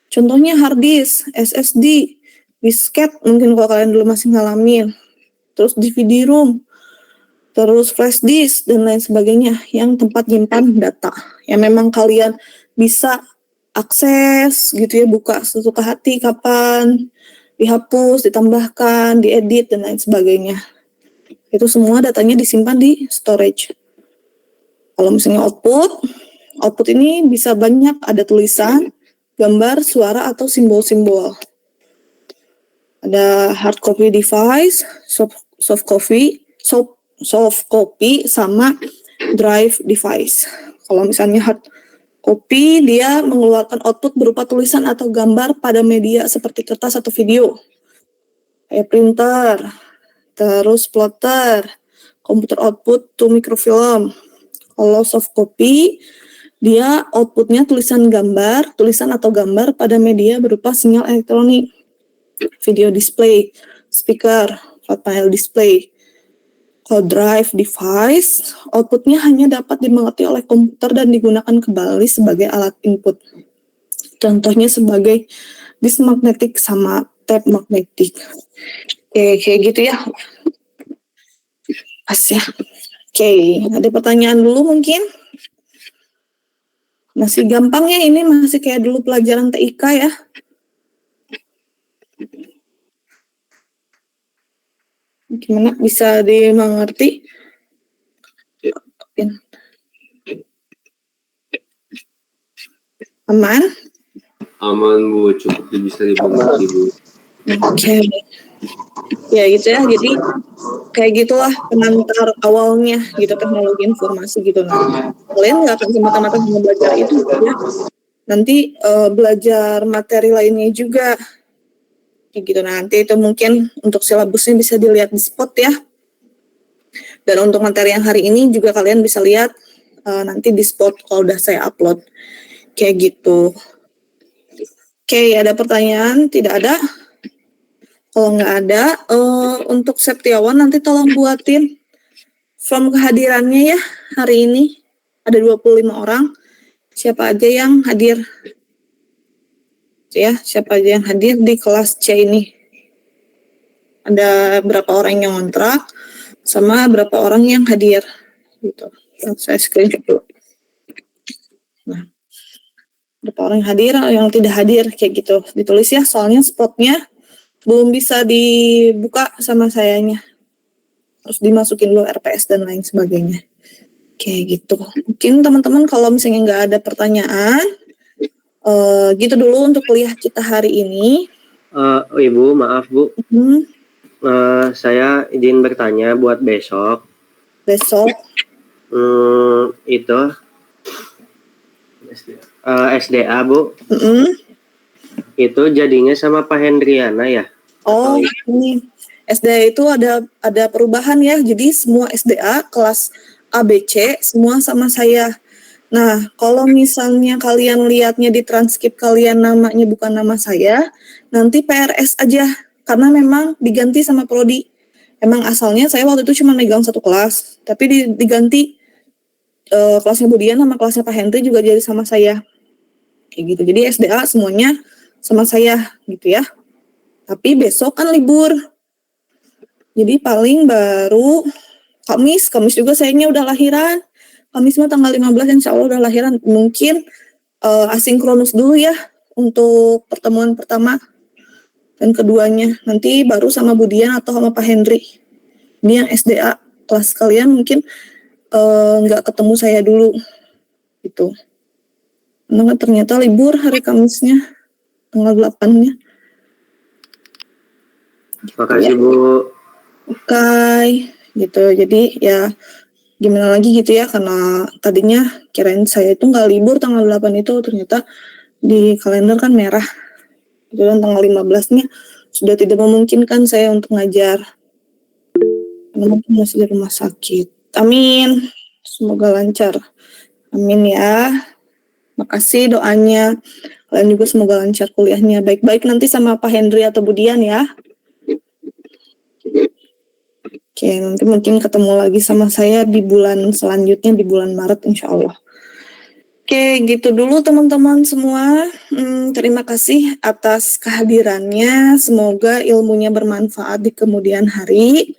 Contohnya hard disk, SSD, disket, mungkin kalau kalian dulu masih ngalamin. Terus DVD-ROM, terus flash disk, dan lain sebagainya, yang tempat nyimpan data. Yang memang kalian bisa akses, gitu ya, buka sesuka hati, kapan, dihapus, ditambahkan, diedit, dan lain sebagainya. Itu semua datanya disimpan di storage. Kalau misalnya output ini bisa banyak, ada tulisan, gambar, suara, atau simbol-simbol. Ada hard copy device, soft copy, sama drive device. Kalau misalnya hard copy, dia mengeluarkan output berupa tulisan atau gambar pada media seperti kertas atau video. Kayak printer, terus plotter, komputer output to microfilm. Kalau soft copy, dia outputnya tulisan atau gambar pada media berupa sinyal elektronik, video display, speaker, flat panel display. Kalau drive device, outputnya hanya dapat dimengerti oleh komputer dan digunakan kembali sebagai alat input. Contohnya sebagai disk magnetik sama tape magnetik. Oke, kayak gitu ya. Pas ya. Oke, ada pertanyaan dulu mungkin? Masih gampang ya, ini masih kayak dulu pelajaran TIK ya. Gimana, bisa dimengerti? Aman? Aman Bu, cukup bisa dimengerti Bu. Oke. Ya gitu ya, jadi kayak gitulah pengantar awalnya gitu, teknologi informasi gitu. Nah, kalian nggak akan semata-mata belajar itu ya. Nanti belajar materi lainnya juga. Kayak gitu. Nah, nanti itu mungkin untuk silabusnya bisa dilihat di spot ya. Dan untuk materi yang hari ini juga kalian bisa lihat nanti di spot kalau udah saya upload. Kayak gitu. Oke, ada pertanyaan? Tidak ada? Kalau nggak ada, untuk Septiawan nanti tolong buatin form kehadirannya ya hari ini. Ada 25 orang. Siapa aja yang hadir? Ya, siapa aja yang hadir di kelas C ini? Ada berapa orang yang ngontrak, sama berapa orang yang hadir? Gitu. Saya screenshot dulu. Nah, berapa orang yang hadir, yang tidak hadir, kayak gitu. Ditulis ya, soalnya spotnya belum bisa dibuka sama sayanya. Harus dimasukin dulu RPS dan lain sebagainya. Kayak gitu. Mungkin teman-teman kalau misalnya nggak ada pertanyaan, gitu dulu untuk kuliah kita hari ini. Ibu, maaf Bu. Saya izin bertanya buat besok. Besok Itu SDA Bu. Itu jadinya sama Pak Hendriana ya? Oh, ini SDA itu ada perubahan ya. Jadi semua SDA kelas ABC semua sama saya. Nah, kalau misalnya kalian lihatnya di transkrip kalian namanya bukan nama saya, nanti PRS aja karena memang diganti sama prodi. Emang asalnya saya waktu itu cuma megang satu kelas, tapi diganti kelasnya Budian sama kelasnya Pak Hendri juga jadi sama saya. Kayak gitu. Jadi SDA semuanya sama saya gitu ya. Tapi besok kan libur. Jadi paling baru Kamis juga sayanya udah lahiran. Kamis mah tanggal 15 insya Allah udah lahiran. Mungkin asinkronus dulu ya untuk pertemuan pertama dan keduanya. Nanti baru sama Budian atau sama Pak Hendri. Ini yang SDA kelas kalian mungkin nggak ketemu saya dulu. Gitu. Karena ternyata libur hari Kamisnya tanggal 8-nya. Makasih Bu. Oke, gitu. Jadi ya gimana lagi gitu ya, karena tadinya kirain saya itu nggak libur tanggal 8 itu, ternyata di kalender kan merah. Gitu, dan tanggal 15-nya sudah tidak memungkinkan saya untuk ngajar. Karena mungkin masih di rumah sakit. Amin. Semoga lancar. Amin ya. Makasih doanya. Kalian juga semoga lancar kuliahnya. Baik-baik nanti sama Pak Hendri atau Budian ya. Oke, nanti mungkin ketemu lagi sama saya di bulan selanjutnya, di bulan Maret insya Allah. Oke, gitu dulu teman-teman semua. Terima kasih atas kehadirannya. Semoga ilmunya bermanfaat di kemudian hari.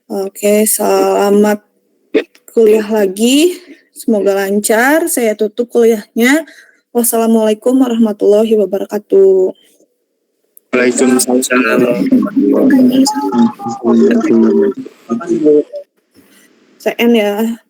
Oke, selamat kuliah lagi. Semoga lancar. Saya tutup kuliahnya. Wassalamualaikum warahmatullahi wabarakatuh. Waalaikumsalam. CN ya.